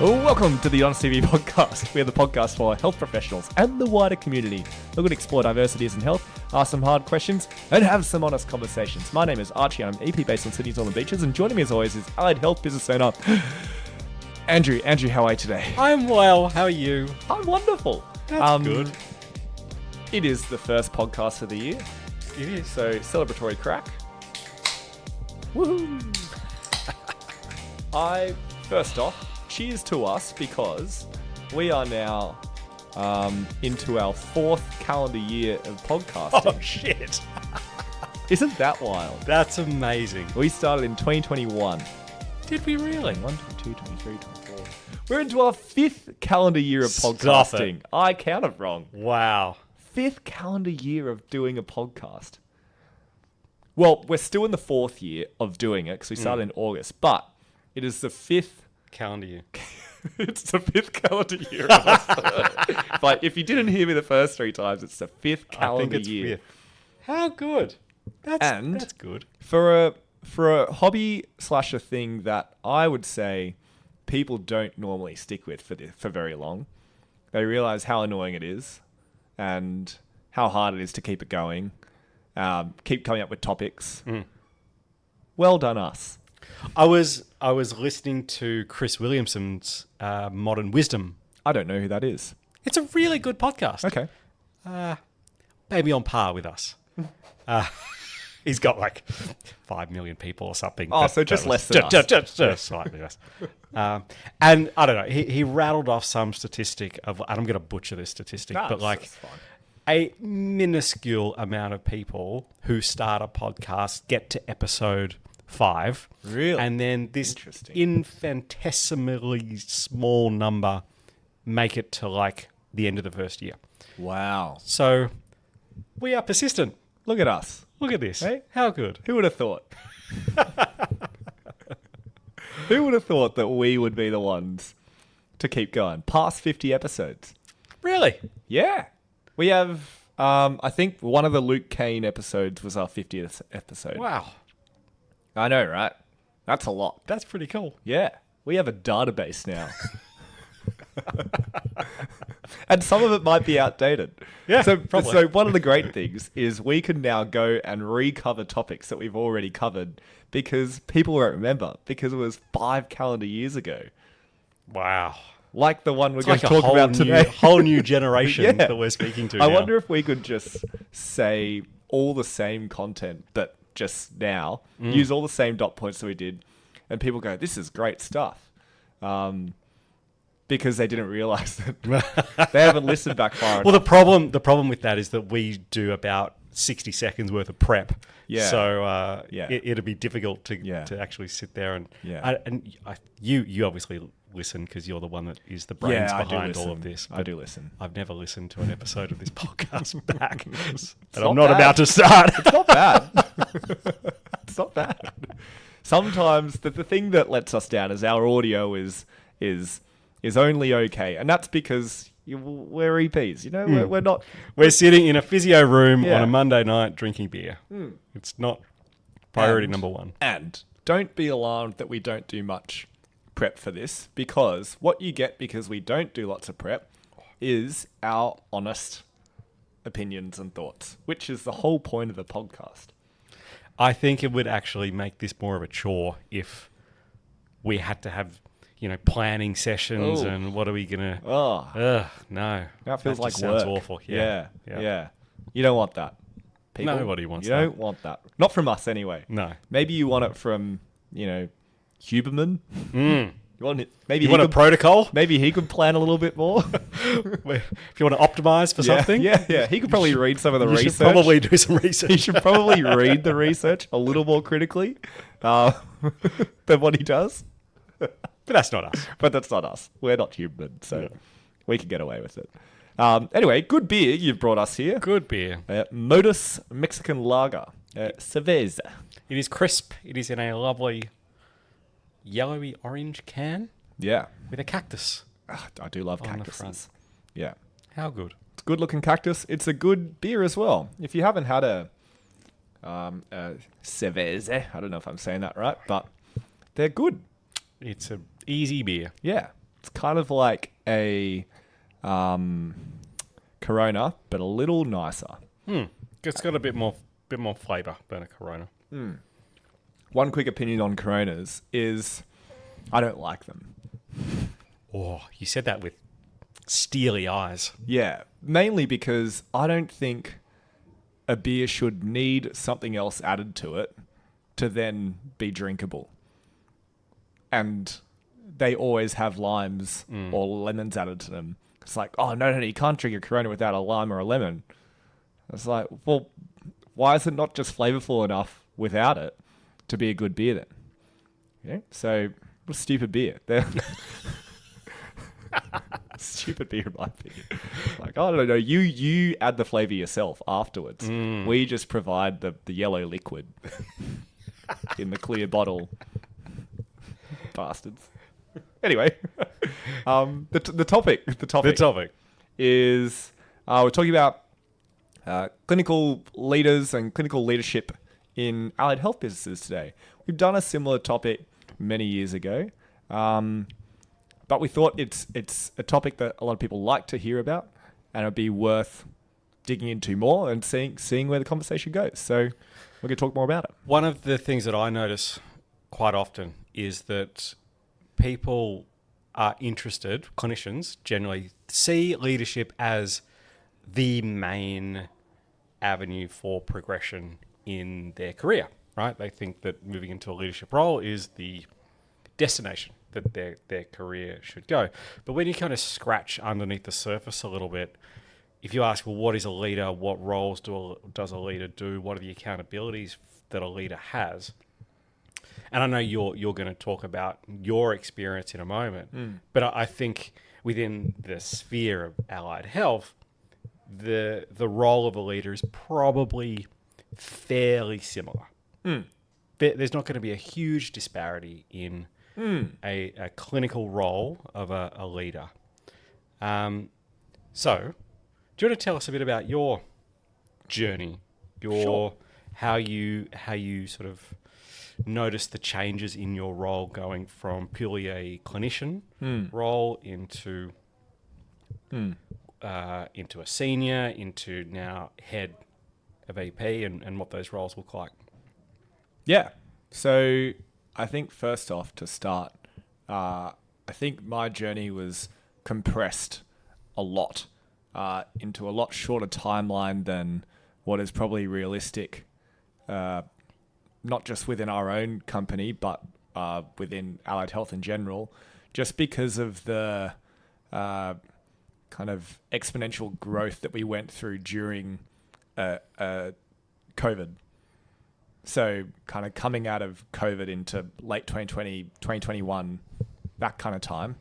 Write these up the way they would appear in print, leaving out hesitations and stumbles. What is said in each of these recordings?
Welcome to the Honest TV podcast. We're the podcast for health professionals and the wider community. We're going to explore diversities in health, ask some hard questions, and have some honest conversations. My name is Archie. I'm EP based on Sydney's Northern Beaches, and joining me as always is allied health business owner Andrew. Andrew, how are you today? I'm well. How are you? I'm wonderful. That's good. It is the first podcast of the year, It is. so celebratory crack. Woohoo! First off, cheers to us because we are now into our fourth calendar year of podcasting. Oh, shit. Isn't that wild? That's amazing. We started in 2021. Did we really? 1, 22, 23, 24. We're into our fifth calendar year of Stop podcasting. it. I counted wrong. Wow. Fifth calendar year of doing a podcast. Well, we're still in the fourth year of doing it because we started in August, but it is the fifth. Calendar year. It's the fifth calendar year of us. But if you didn't hear me the first three times, it's the fifth calendar year. Fifth. How good. That's good. For a hobby / a thing that I would say people don't normally stick with for very long, they realize how annoying it is and how hard it is to keep it going, keep coming up with topics. Well done, us. I was listening to Chris Williamson's Modern Wisdom. I don't know who that is. It's a really good podcast. Okay. Maybe on par with us. He's got like 5 million people or something. Oh, so just less than us. Just slightly less. And I don't know. He rattled off some statistic of, and I'm going to butcher this statistic, but like that's fine. a minuscule amount of people who start a podcast get to episode 5. Really? And then this Interesting. infinitesimally small number make it to like the end of the first year. Wow. So we are persistent. Look at us. Look at this. Hey? How good. Who would have thought? Who would have thought that we would be the ones to keep going? Past 50 episodes. Really? Yeah. We have, I think one of the Luke Kane episodes was our 50th episode. Wow. I know, right? That's a lot. That's pretty cool. Yeah. We have a database now. And some of it might be outdated. Yeah, so, probably. So one of the great things is we can now go and recover topics that we've already covered because people won't remember because it was 5 calendar years ago. Wow. Like the one we're It's going like to talk about today. whole new generation Yeah. that we're speaking to I now. wonder if we could just say all the same content that just now, use all the same dot points that we did, and people go, this is great stuff. Because they didn't realize that they haven't listened back far Well, enough. the problem with that is that we do about 60 seconds worth of prep. Yeah. So Yeah. it'd be difficult to Yeah. actually sit there and Yeah. you obviously listen because you're the one that is the brains I do behind listen. all of this. I do listen. I've never listened to an episode of this podcast back, and not I'm not bad. about to start. It's not bad. It's not bad. Sometimes the thing that lets us down is our audio is only okay, and that's because we're EPs. You know, we're not. We're sitting in a physio room Yeah. on a Monday night drinking beer. It's not priority number one. And don't be alarmed that we don't do much prep for this, because what you get because we don't do lots of prep is our honest opinions and thoughts, which is the whole point of the podcast. I think it would actually make this more of a chore if we had to have, planning sessions Ooh. and what are we gonna? Oh, No, that feels like just sounds work. awful. Yeah. You don't want that. People, Nobody wants you that. don't want that. Not from us anyway. No. Maybe you want it from, Huberman. You want it? Maybe You he want a could, protocol? maybe he could plan a little bit more. If you want to optimize for something, Yeah. He could probably read some of the you research. should probably do some research. He should probably read the research a little more critically than what he does. But that's not us. But that's not us. We're not human, so we can get away with it. Anyway, good beer you've brought us here. Good beer. Modus Mexican Lager. Cerveza. It is crisp. It is in a lovely yellowy orange can Yeah. with a cactus. I do love On the cactuses. front. Yeah. How good. It's a good looking cactus. It's a good beer as well. If you haven't had a cerveza, I don't know if I'm saying that right, but they're good. It's a easy beer. Yeah. It's kind of like a Corona, but a little nicer. It's got a bit more flavour than a Corona. One quick opinion on Coronas is I don't like them. Oh, you said that with steely eyes. Yeah, mainly because I don't think a beer should need something else added to it to then be drinkable. And they always have limes or lemons added to them. It's like, oh, no, you can't drink a Corona without a lime or a lemon. It's like, well, why is it not just flavorful enough without it to be a good beer then? Yeah. So, what a stupid beer. Stupid beer, in my opinion. Like, I don't know. You add the flavor yourself afterwards. We just provide the yellow liquid in the clear bottle. Bastards. Anyway, the topic is we're talking about clinical leaders and clinical leadership in allied health businesses today. We've done a similar topic many years ago, but we thought it's a topic that a lot of people like to hear about, and it'd be worth digging into more and seeing where the conversation goes. So we're going to talk more about it. One of the things that I notice quite often is that people are interested, clinicians generally see leadership as the main avenue for progression in their career, right? They think that moving into a leadership role is the destination that their career should go. But when you kind of scratch underneath the surface a little bit, if you ask, well, what is a leader? What roles does a leader do? What are the accountabilities that a leader has? And I know you're going to talk about your experience in a moment, but I think within the sphere of allied health, the role of a leader is probably fairly similar. There's not going to be a huge disparity in a clinical role of a leader. So, do you want to tell us a bit about your journey, how you sort of notice the changes in your role going from purely a clinician role into a senior, into now head of EP, and what those roles look like? Yeah. So I think first off, to start, I think my journey was compressed a lot into a lot shorter timeline than what is probably realistic, not just within our own company, but within allied health in general, just because of the kind of exponential growth that we went through during COVID. So kind of coming out of COVID into late 2020, 2021, that kind of time.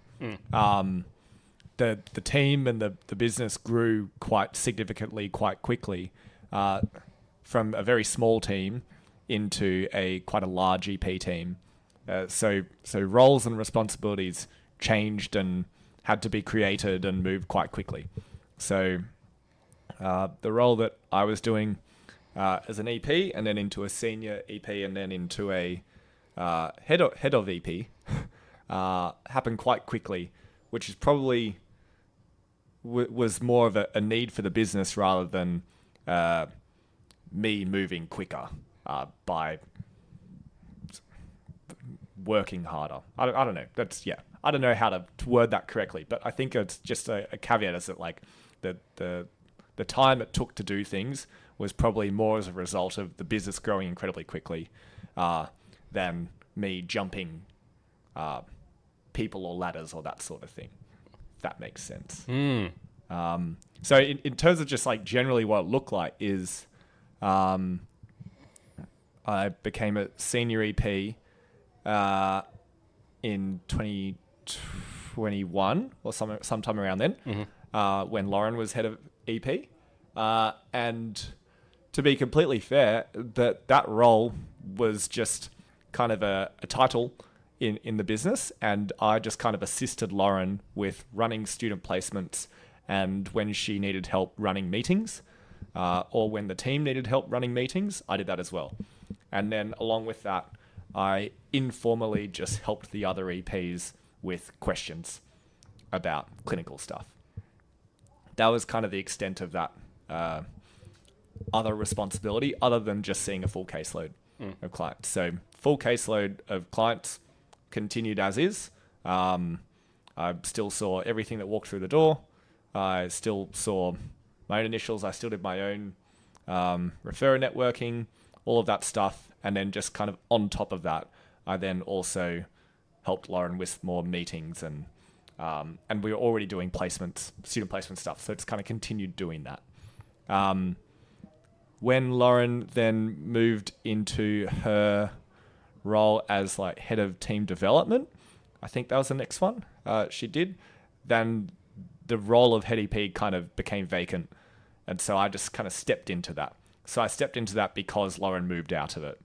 The team and the business grew quite significantly, quite quickly, from a very small team into quite a large EP team. So roles and responsibilities changed and had to be created and moved quite quickly. So the role that I was doing as an EP, and then into a senior EP, and then into a head of EP, happened quite quickly, which is probably was more of a need for the business rather than me moving quicker by working harder. I don't know. I don't know how to word that correctly, but I think it's just a caveat is that like the time it took to do things was probably more as a result of the business growing incredibly quickly than me jumping people or ladders or that sort of thing. If that makes sense. So in terms of just like generally what it looked like is I became a senior EP in 2021 or sometime around then, when Lauren was head of EP. And to be completely fair, that role was just kind of a title in the business, and I just kind of assisted Lauren with running student placements, and when she needed help running meetings, or when the team needed help running meetings, I did that as well. And then along with that, I informally just helped the other EPs with questions. about clinical stuff. That was kind of the extent of that other responsibility, other than just seeing a full caseload of clients. So full caseload of clients continued as is. I still saw everything that walked through the door. I still saw my own initials. I still did my own referrer networking, all of that stuff. And then just kind of on top of that, I then also helped Lauren with more meetings, and we were already doing placements, student placement stuff. So it's kind of continued doing that. When Lauren then moved into her role as like head of team development, I think that was the next one she did, then the role of head EP kind of became vacant. And so I just kind of stepped into that. So I stepped into that because Lauren moved out of it.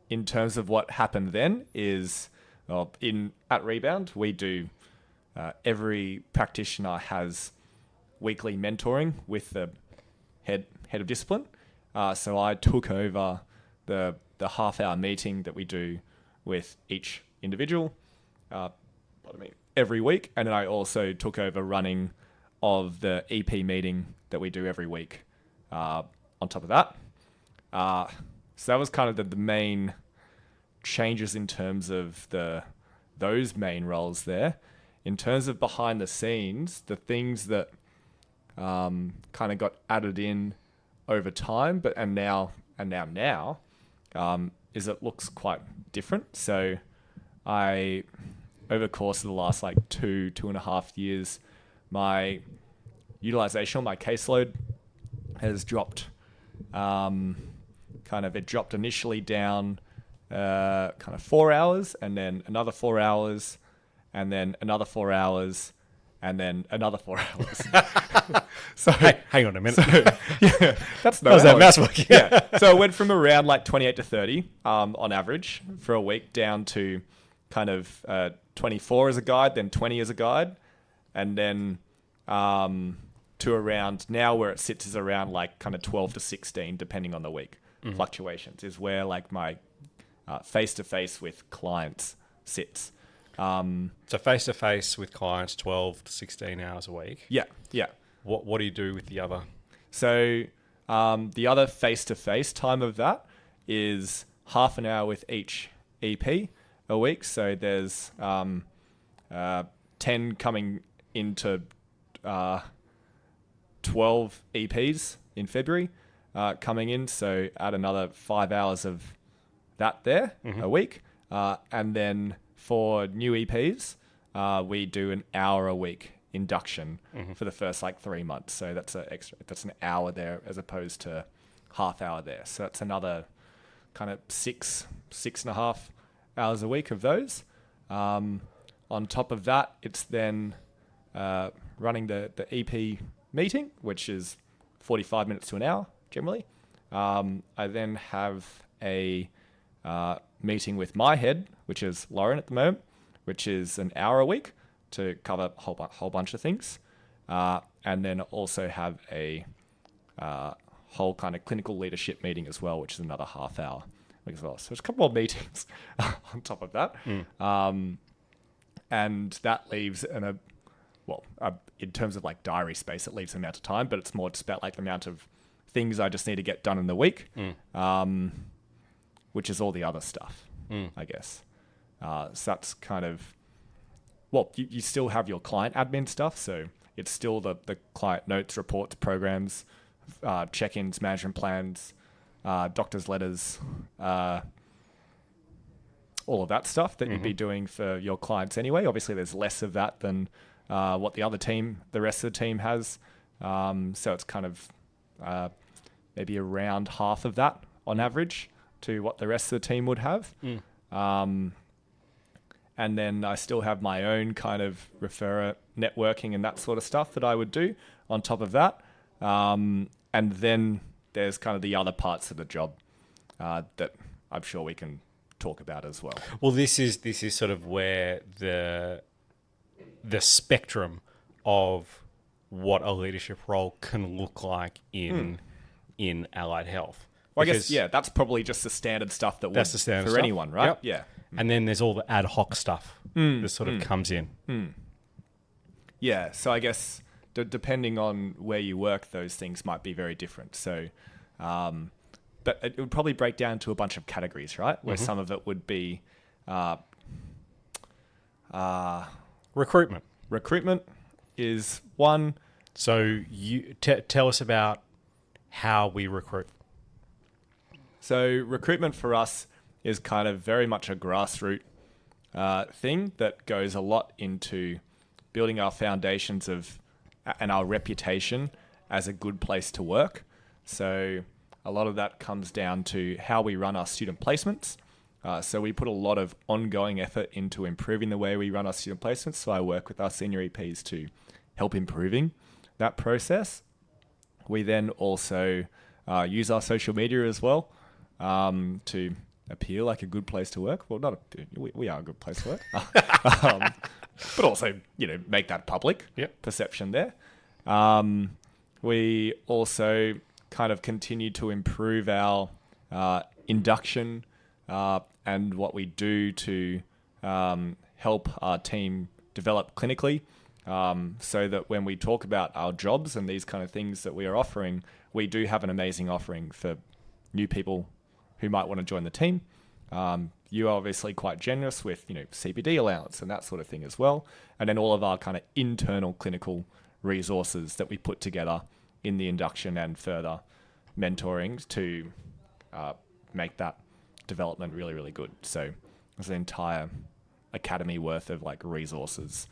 In terms of what happened then is, at Rebound, we do, every practitioner has weekly mentoring with the head of discipline. So I took over the half-hour meeting that we do with each individual every week. And then I also took over running of the EP meeting that we do every week on top of that. So that was kind of the main changes in terms of those main roles there. In terms of behind the scenes, the things that kind of got added in over time, and now is it looks quite different. So over the course of the last like 2.5 years, my utilization on my caseload has dropped. It dropped initially down kind of 4 hours, and then another 4 hours, and then another 4 hours, and then another 4 hours. So hey, hang on a minute. Yeah, that's no. How's that math working? Yeah. So it went from around like 28 to 30 on average for a week, down to kind of 24 as a guide, then 20 as a guide, and then to around now where it sits is around like kind of 12 to 16 depending on the week. Fluctuations is where like my face-to-face with clients sits. So face-to-face with clients, 12 to 16 hours a week. Yeah. What do you do with the other? So the other face-to-face time of that is half an hour with each EP a week. So there's 10 coming into 12 EPs in February coming in. So add another 5 hours of that there a week. And then for new EPs, we do an hour a week induction for the first like 3 months. So that's that's an hour there as opposed to half hour there. So that's another kind of 6.5 hours a week of those. On top of that, it's then running the EP meeting, which is 45 minutes to an hour generally. I then have a meeting with my head, which is Lauren at the moment, which is an hour a week to cover a whole bunch of things. And then also have a whole kind of clinical leadership meeting as well, which is another half hour as well. So there's a couple more meetings on top of that. And that leaves in terms of like diary space, it leaves an amount of time, but it's more just about like the amount of things I just need to get done in the week, which is all the other stuff, I guess. So that's kind of, you still have your client admin stuff. So it's still the client notes, reports, programs, check-ins, management plans, doctor's letters, all of that stuff that you'd be doing for your clients anyway. Obviously, there's less of that than what the rest of the team has. So it's kind of maybe around half of that on average to what the rest of the team would have. And then I still have my own kind of referrer networking and that sort of stuff that I would do on top of that. And then there's kind of the other parts of the job that I'm sure we can talk about as well. Well, this is sort of where the spectrum of what a leadership role can look like in allied health. Well, I guess, that's probably just the standard stuff that works for anyone, right? Yep. Yeah. And then there's all the ad hoc stuff that sort of comes in. Yeah, so I guess depending on where you work, those things might be very different. So, but it would probably break down to a bunch of categories, right? Where some of it would be Recruitment. Recruitment is one. So you tell us about how we recruit. So recruitment for us is kind of very much a grassroots thing that goes a lot into building our foundations of and our reputation as a good place to work. So a lot of that comes down to how we run our student placements. So we put a lot of ongoing effort into improving the way we run our student placements. So I work with our senior EPs to help improving that process. We then also use our social media as well to appear like a good place to work. Well, we are a good place to work, but also make that public perception there. We also kind of continue to improve our induction and what we do to help our team develop clinically, so that when we talk about our jobs and these kind of things that we are offering, we do have an amazing offering for new people who might want to join the team. You are obviously quite generous with CPD allowance and that sort of thing as well. And then all of our kind of internal clinical resources that we put together in the induction and further mentoring to make that development really, really good. So there's an entire academy worth of resources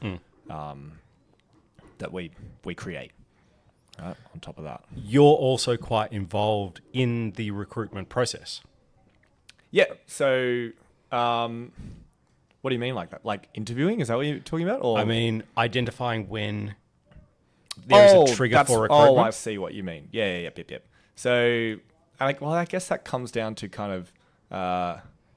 that we create on top of that. You're also quite involved in the recruitment process. Yeah. So what do you mean like that? Like interviewing? Is that what you're talking about? Or I mean, identifying when there's a trigger for recruitment. Oh, I see what you mean. Yeah. Yep. So I guess that comes down to kind of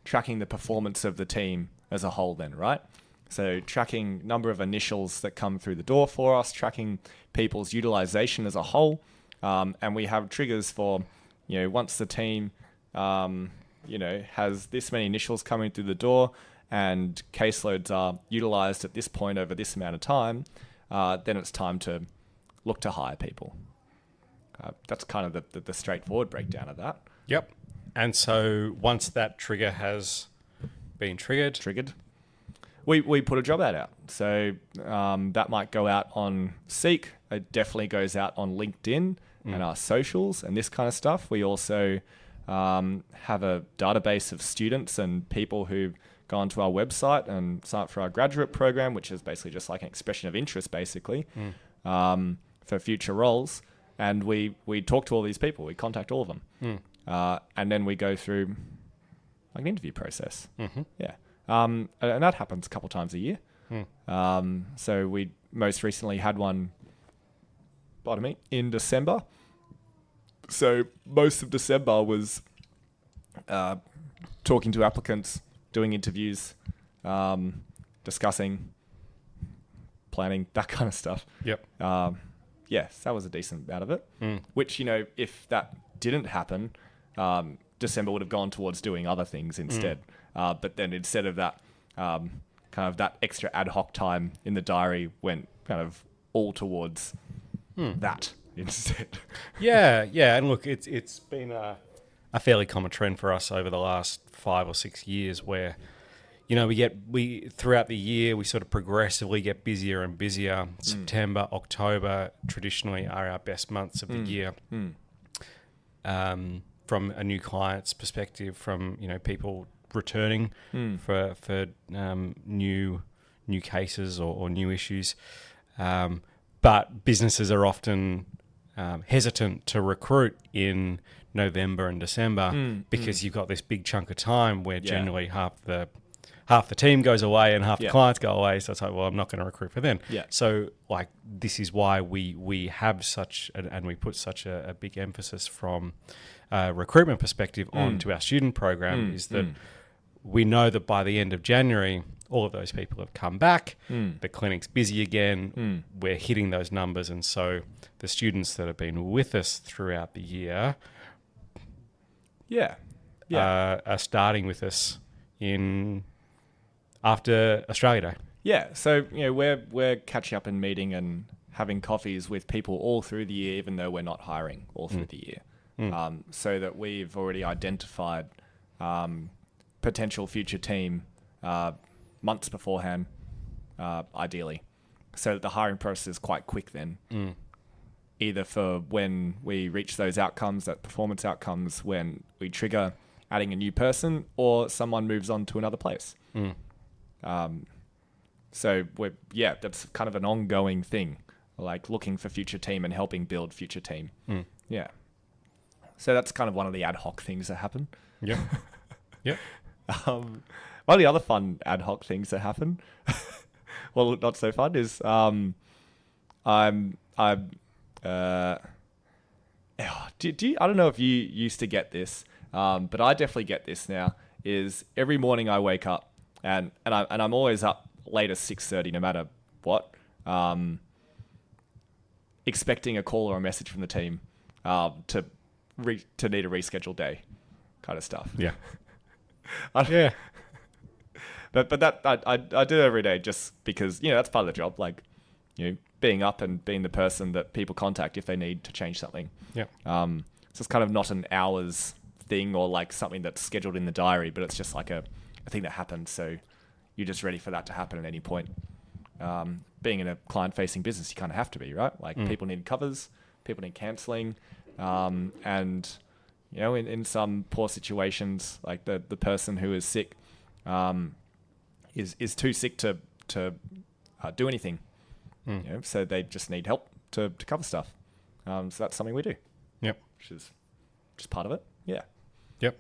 tracking the performance of the team as a whole then, right? So tracking number of initials that come through the door for us, tracking people's utilization as a whole. And we have triggers for, once the team, has this many initials coming through the door and caseloads are utilized at this point over this amount of time, then it's time to look to hire people. That's kind of the straightforward breakdown of that. Yep. And so once that trigger has been triggered, we put a job ad out. So that might go out on Seek. It definitely goes out on LinkedIn and our socials and this kind of stuff. We also have a database of students and people who've gone to our website and signed up for our graduate program, which is basically just like an expression of interest, basically, for future roles. And we talk to all these people. We contact all of them. And then we go through an interview process. Yeah. And that happens a couple times a year. So we most recently had one, in December. So most of December was talking to applicants, doing interviews, discussing, planning, that kind of stuff. Yep. Yes, that was a decent amount of it. Which, if that didn't happen, December would have gone towards doing other things instead. But then instead of that, kind of that extra ad hoc time in the diary went kind of all towards that instead. Yeah. And look, it's been a fairly common trend for us over the last 5 or 6 years where, we throughout the year, we sort of progressively get busier and busier. September, October traditionally are our best months of the year. From a new client's perspective, from, people returning for new cases or new issues. But businesses are often hesitant to recruit in November and December because you've got this big chunk of time where generally half the team goes away and half the clients go away. So it's like, well, I'm not going to recruit for them. Yeah. So this is why we have such, and we put such a big emphasis from a recruitment perspective onto our student program is that we know that by the end of January, all of those people have come back. The clinic's busy again. We're hitting those numbers. And so the students that have been with us throughout the year are starting with us in after Australia Day. Yeah, so we're catching up and meeting and having coffees with people all through the year, even though we're not hiring all through the year, so that we've already identified potential future team months beforehand, ideally, so that the hiring process is quite quick then. Either for when we reach those outcomes, that performance outcomes, when we trigger adding a new person or someone moves on to another place. So that's kind of an ongoing thing, like looking for future team and helping build future team. Yeah. So that's kind of one of the ad hoc things that happen. Yep. Yep. One of the other fun ad hoc things that happen, well, not so fun, is I don't know if you used to get this, but I definitely get this now. Is every morning I wake up and I'm always up late at 6:30, no matter what, expecting a call or a message from the team to need a rescheduled day, kind of stuff. Yeah. Yeah. But that I do every day just because that's part of the job. Like being up and being the person that people contact if they need to change something. Yeah. So it's kind of not an hours thing or like something that's scheduled in the diary, but it's just like a thing that happens. So you're just ready for that to happen at any point. Being in a client-facing business, you kind of have to be, right? Like people need covers, people need cancelling, and in some poor situations, like the person who is sick is too sick to do anything. So they just need help to cover stuff. So that's something we do. Yep. Which is just part of it. Yeah. Yep.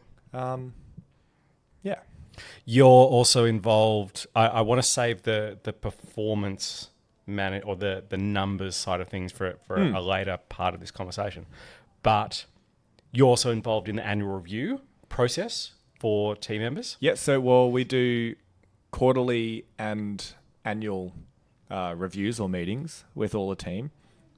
Yeah. You're also involved. I want to save the performance or the numbers side of things for a later part of this conversation. But you're also involved in the annual review process for team members. Yeah. So we do quarterly and annual reviews or meetings with all the team.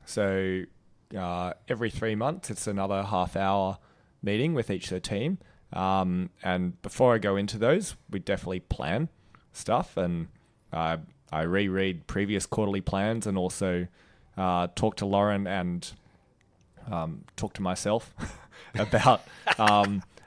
So every 3 months, it's another half-hour meeting with each of the team. And before I go into those, we definitely plan stuff, and I reread previous quarterly plans and also talk to Lauren and talk to myself about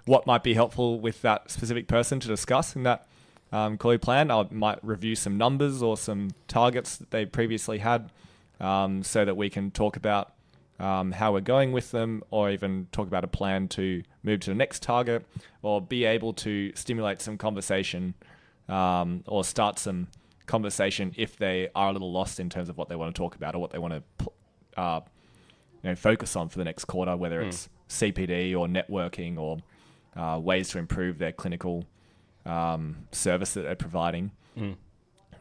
what might be helpful with that specific person to discuss in that quarterly plan. I might review some numbers or some targets that they previously had, so that we can talk about how we're going with them, or even talk about a plan to move to the next target, or be able to stimulate some conversation or start some conversation if they are a little lost in terms of what they want to talk about or what they want to focus on for the next quarter, whether it's CPD or networking or ways to improve their clinical service that they're providing.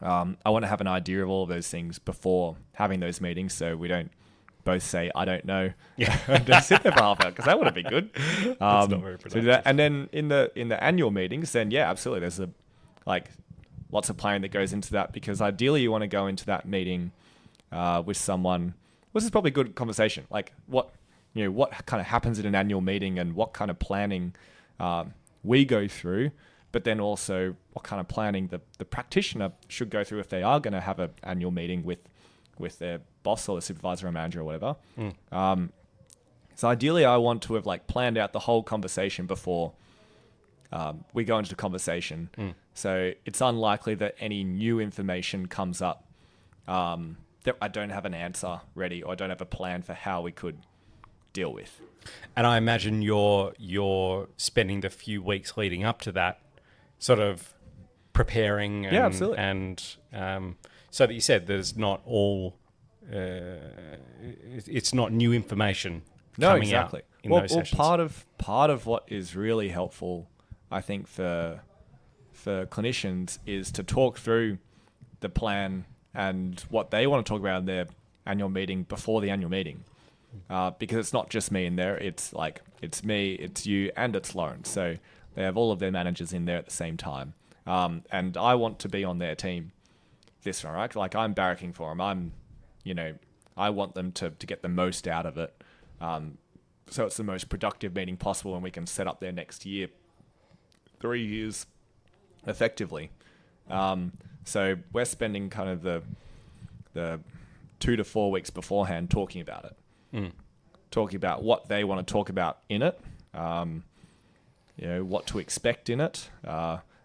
I want to have an idea of all of those things before having those meetings, so we don't both say, I don't know. Yeah. Don't sit there for half hour, because that wouldn't be good. That's not very productive. So do that. And then in the annual meetings, then yeah, absolutely. There's lots of planning that goes into that, because ideally you want to go into that meeting with someone. This is probably a good conversation. Like what kind of happens in an annual meeting and what kind of planning we go through, but then also what kind of planning the practitioner should go through if they are going to have an annual meeting with their boss or the supervisor or manager or whatever. So ideally I want to have planned out the whole conversation before we go into the conversation. So it's unlikely that any new information comes up that I don't have an answer ready, or I don't have a plan for how we could deal with. And I imagine you're spending the few weeks leading up to that sort of preparing and, absolutely. And so that you said there's not all it's not new information coming out in those sessions. Part of what is really helpful, I think, for clinicians is to talk through the plan and what they want to talk about in their annual meeting before the annual meeting. Because it's not just me in there. It's me, it's you, and it's Lauren. So they have all of their managers in there at the same time. And I want to be on their team this one, right? Like I'm barracking for them. I want them to get the most out of it. So it's the most productive meeting possible, and we can set up their next year, 3 years effectively. So we're spending kind of the 2 to 4 weeks beforehand talking about it, talking about what they want to talk about in it, what to expect in it,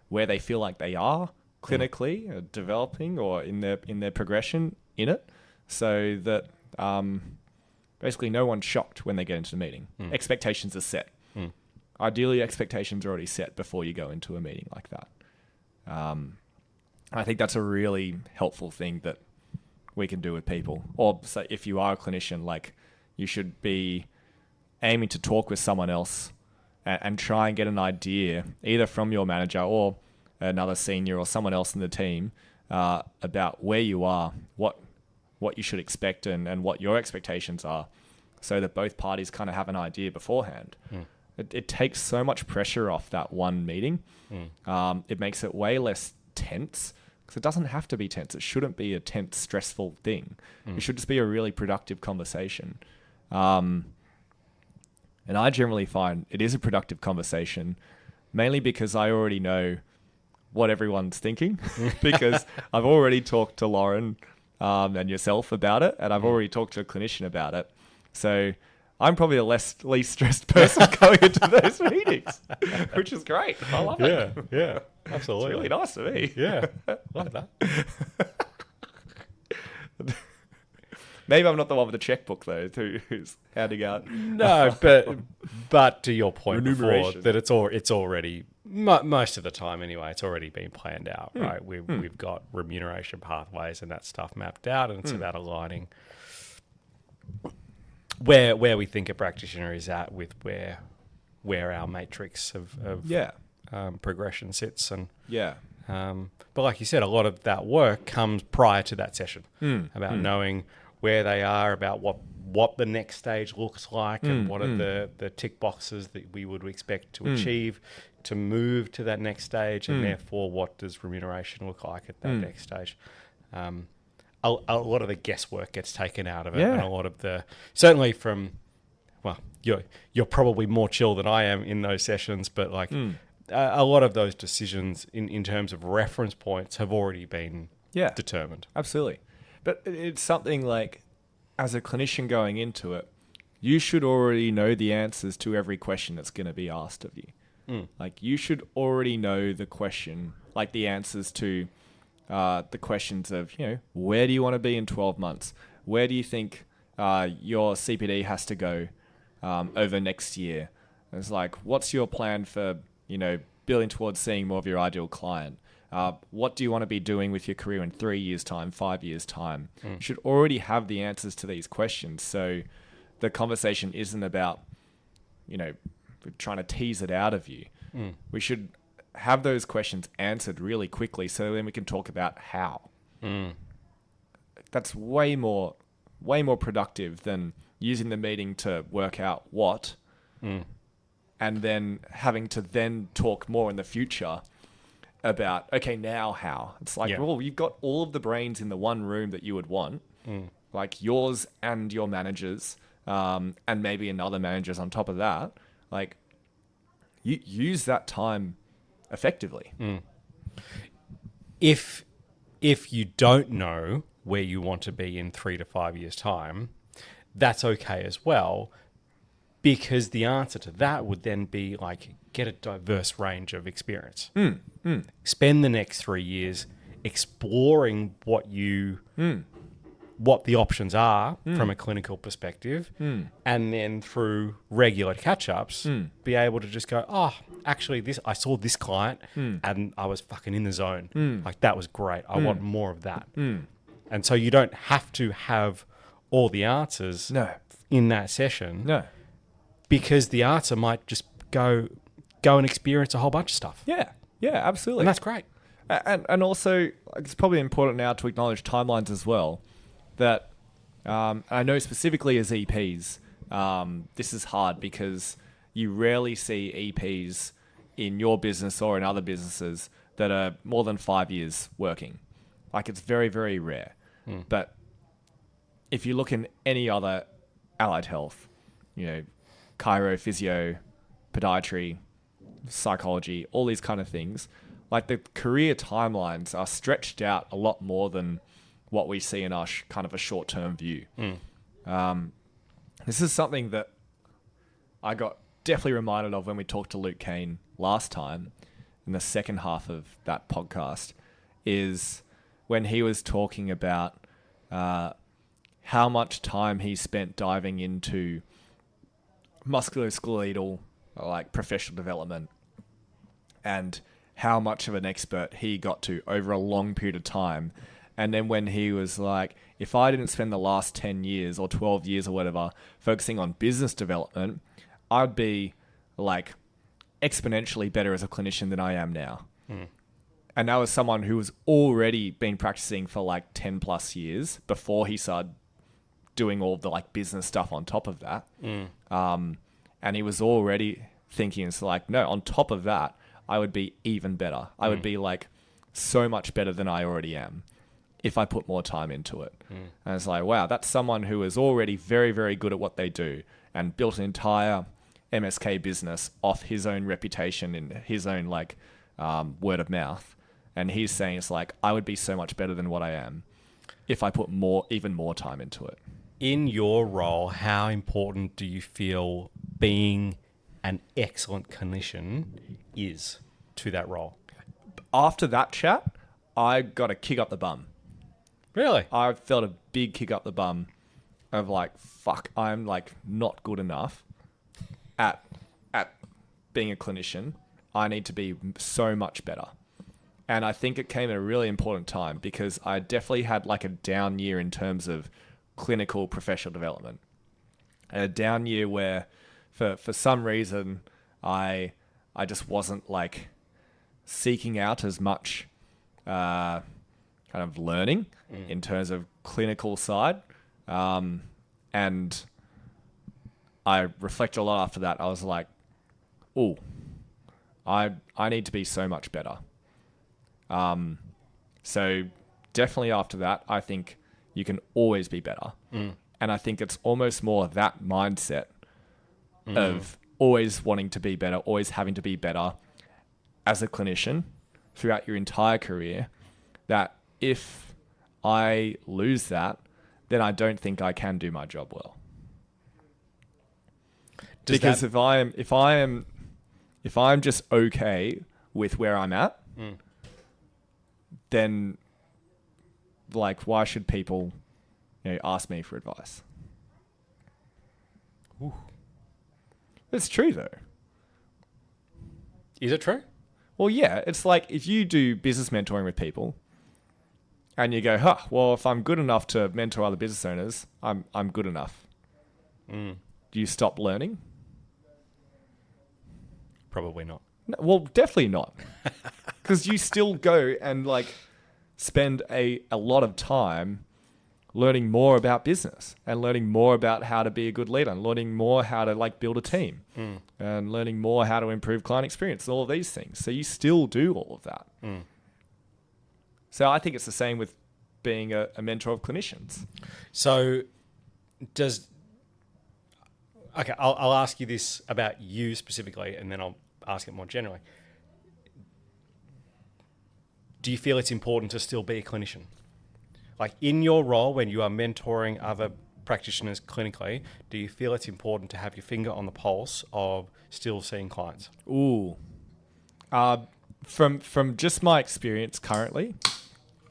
where they feel like they are clinically developing or in their progression in it, so that basically no one's shocked when they get into the meeting. Expectations are set. Ideally, expectations are already set before you go into a meeting like that. I think that's a really helpful thing that we can do with people. Or so if you are a clinician, like, you should be aiming to talk with someone else and try and get an idea, either from your manager or another senior or someone else in the team, about where you are, what you should expect and what your expectations are, so that both parties kind of have an idea beforehand. It takes so much pressure off that one meeting. It makes it way less tense, because it doesn't have to be tense. It shouldn't be a tense, stressful thing. It should just be a really productive conversation. And I generally find it is a productive conversation, mainly because I already know what everyone's thinking, because I've already talked to Lauren and yourself about it, and I've already talked to a clinician about it. So I'm probably the least stressed person going into those meetings, which is great. I love it. Yeah, absolutely. It's really nice to me. Yeah, love that. Maybe I'm not the one with the checkbook though, who's handing out. No, but to your point before, that it's already most of the time anyway. It's already been planned out, right? We've got remuneration pathways and that stuff mapped out, and it's about aligning where we think a practitioner is at with where our matrix of progression sits, and but like you said, a lot of that work comes prior to that session about knowing where they are, about what the next stage looks like, and what are the tick boxes that we would expect to achieve to move to that next stage, and therefore what does remuneration look like at that next stage. A lot of the guesswork gets taken out of it, and a lot of the, certainly from, well, you're probably more chill than I am in those sessions, but like a lot of those decisions in terms of reference points have already been determined. Absolutely. But it's something like, as a clinician going into it, you should already know the answers to every question that's going to be asked of you. Like, you should already know the question, like the answers to the questions of, where do you want to be in 12 months? Where do you think your CPD has to go over next year? It's like, what's your plan for, building towards seeing more of your ideal client? What do you want to be doing with your career in 3 years' time, 5 years' time? You should already have the answers to these questions. So the conversation isn't about, trying to tease it out of you. We should have those questions answered really quickly, so then we can talk about how. That's way more productive than using the meeting to work out what, and then having to then talk more in the future about, okay, now how? It's like, well, you've got all of the brains in the one room that you would want, like yours and your managers, and maybe another managers on top of that. Like, you use that time effectively. If you don't know where you want to be in 3 to 5 years' time, that's okay as well, because the answer to that would then be like, get a diverse range of experience. Spend the next 3 years exploring what the options are from a clinical perspective, and then through regular catch-ups, be able to just go, oh, actually, I saw this client and I was fucking in the zone. Like, that was great. I want more of that. And so you don't have to have all the answers in that session, because the answer might just go and experience a whole bunch of stuff. Yeah, absolutely. And that's great. And also, it's probably important now to acknowledge timelines as well. That I know specifically as EPs, this is hard because you rarely see EPs in your business or in other businesses that are more than 5 years working. Like, it's very, very rare. But if you look in any other allied health, chiro, physio, podiatry, psychology, all these kind of things, like the career timelines are stretched out a lot more than what we see in our kind of a short-term view. This is something that I got definitely reminded of when we talked to Luke Kane last time in the second half of that podcast, is when he was talking about how much time he spent diving into musculoskeletal, like professional development, and how much of an expert he got to over a long period of time. And then when he was like, if I didn't spend the last 10 years or 12 years or whatever focusing on business development, I'd be like exponentially better as a clinician than I am now. And that was someone who was already been practicing for like 10 plus years before he started doing all the like business stuff on top of that. And he was already thinking, it's like, no, on top of that, I would be even better. I would be like so much better than I already am if I put more time into it. And it's like, wow, that's someone who is already very, very good at what they do and built an entire MSK business off his own reputation and his own like word of mouth. And he's saying, it's like, I would be so much better than what I am if I put even more time into it. In your role, how important do you feel being an excellent clinician is to that role? After that chat, I got a kick up the bum. Really? I felt a big kick up the bum of like, fuck, I'm like not good enough at being a clinician. I need to be so much better. And I think it came at a really important time because I definitely had like a down year in terms of clinical professional development. And a down year where for some reason I just wasn't like seeking out as much kind of learning in terms of clinical side. And I reflected a lot after that. I was like, oh, I need to be so much better. So definitely after that, I think you can always be better. And I think it's almost more that mindset of always wanting to be better, always having to be better as a clinician throughout your entire career, that if I lose that, then I don't think I can do my job well. Because if I'm just okay with where I'm at, then like why should people, ask me for advice? Ooh. It's true though. Is it true? Well, yeah, it's like if you do business mentoring with people and you go, well, if I'm good enough to mentor other business owners, I'm good enough. Do you stop learning? Probably not. No, well, definitely not. Because you still go and like spend a lot of time learning more about business and learning more about how to be a good leader and learning more how to like build a team and learning more how to improve client experience and all of these things. So you still do all of that. So I think it's the same with being a mentor of clinicians. So I'll ask you this about you specifically, and then I'll ask it more generally. Do you feel it's important to still be a clinician? Like in your role when you are mentoring other practitioners clinically, do you feel it's important to have your finger on the pulse of still seeing clients? Ooh. From just my experience currently,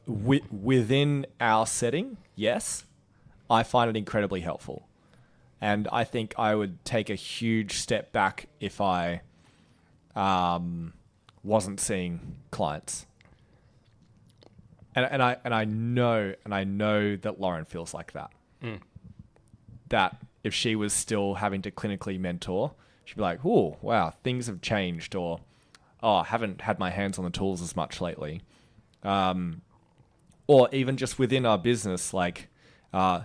within our setting, yes, I find it incredibly helpful. And I think I would take a huge step back if I wasn't seeing clients. And I know that Lauren feels like that. That if she was still having to clinically mentor, she'd be like, oh, wow, things have changed, or I haven't had my hands on the tools as much lately. Or even just within our business, like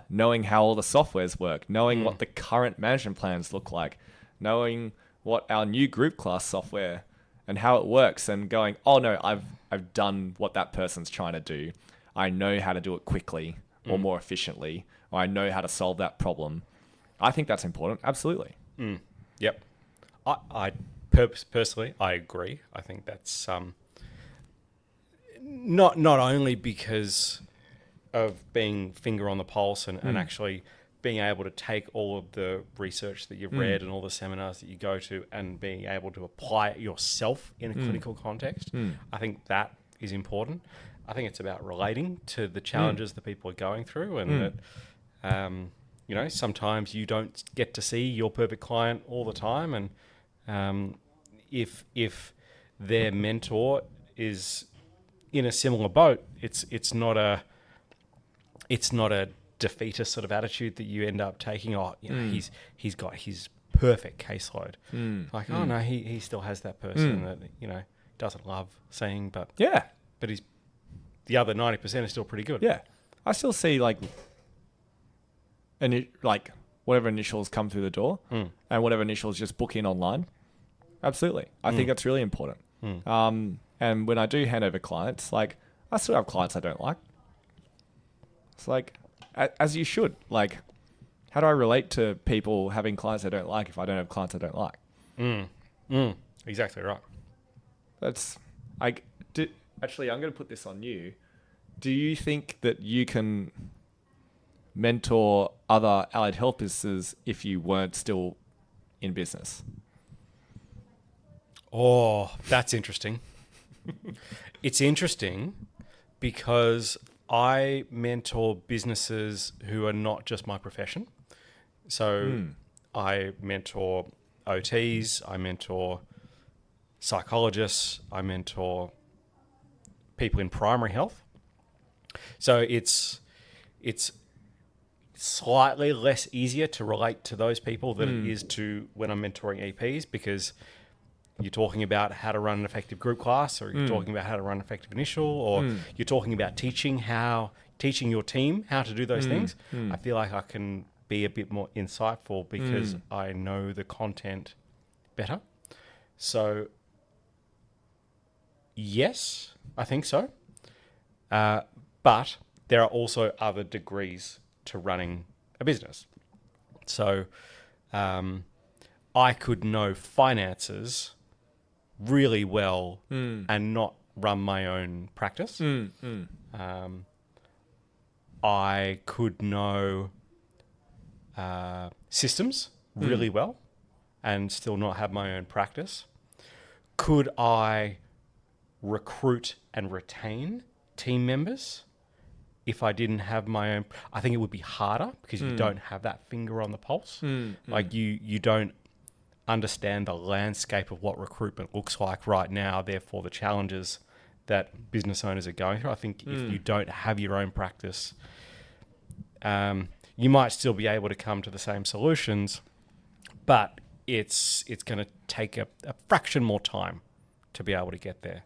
knowing how all the softwares work, knowing what the current management plans look like, knowing what our new group class software and how it works, and going, oh no, I've done what that person's trying to do. I know how to do it quickly or more efficiently, or I know how to solve that problem. I think that's important. Absolutely. Yep. I personally, I agree. I think that's Not only because of being finger on the pulse and actually being able to take all of the research that you've read and all the seminars that you go to and being able to apply it yourself in a clinical context. I think that is important. I think it's about relating to the challenges that people are going through, and that sometimes you don't get to see your perfect client all the time, and if their mentor is in a similar boat, it's not a defeatist sort of attitude that you end up taking. He's got his perfect caseload. Oh no, he still has that person that doesn't love seeing, but he's the other 90% is still pretty good. Yeah, I still see whatever initials come through the door and whatever initials just book in online. Absolutely, I think that's really important. And when I do hand over clients, I still have clients I don't like. It's as you should. How do I relate to people having clients I don't like if I don't have clients I don't like? Exactly right. Actually, I'm going to put this on you. Do you think that you can mentor other allied health businesses if you weren't still in business? Oh, that's interesting. It's interesting because I mentor businesses who are not just my profession. So I mentor OTs, I mentor psychologists, I mentor people in primary health. So it's slightly less easier to relate to those people than it is to when I'm mentoring EPs, because you're talking about how to run an effective group class, or you're talking about how to run an effective initial, or you're talking about teaching your team how to do those things. I feel like I can be a bit more insightful because I know the content better. So, yes, I think so. But there are also other degrees to running a business. So, I could know finances really well and not run my own practice. I could know systems really well and still not have my own practice. Could I recruit and retain team members if I didn't have my own? I think it would be harder because you don't have that finger on the pulse. You don't understand the landscape of what recruitment looks like right now, therefore the challenges that business owners are going through. I think if you don't have your own practice, you might still be able to come to the same solutions, but it's going to take a fraction more time to be able to get there.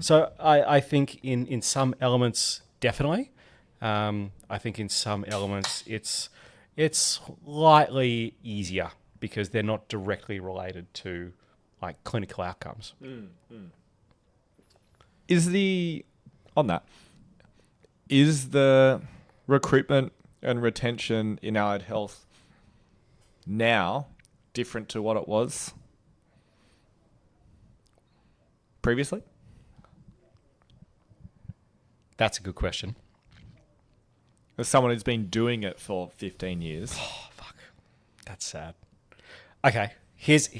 So I think in some elements, definitely. I think in some elements, it's slightly easier because they're not directly related to clinical outcomes. Is the recruitment and retention in allied health now different to what it was previously? That's a good question. As someone who's been doing it for 15 years. Oh, fuck. That's sad. Okay, here's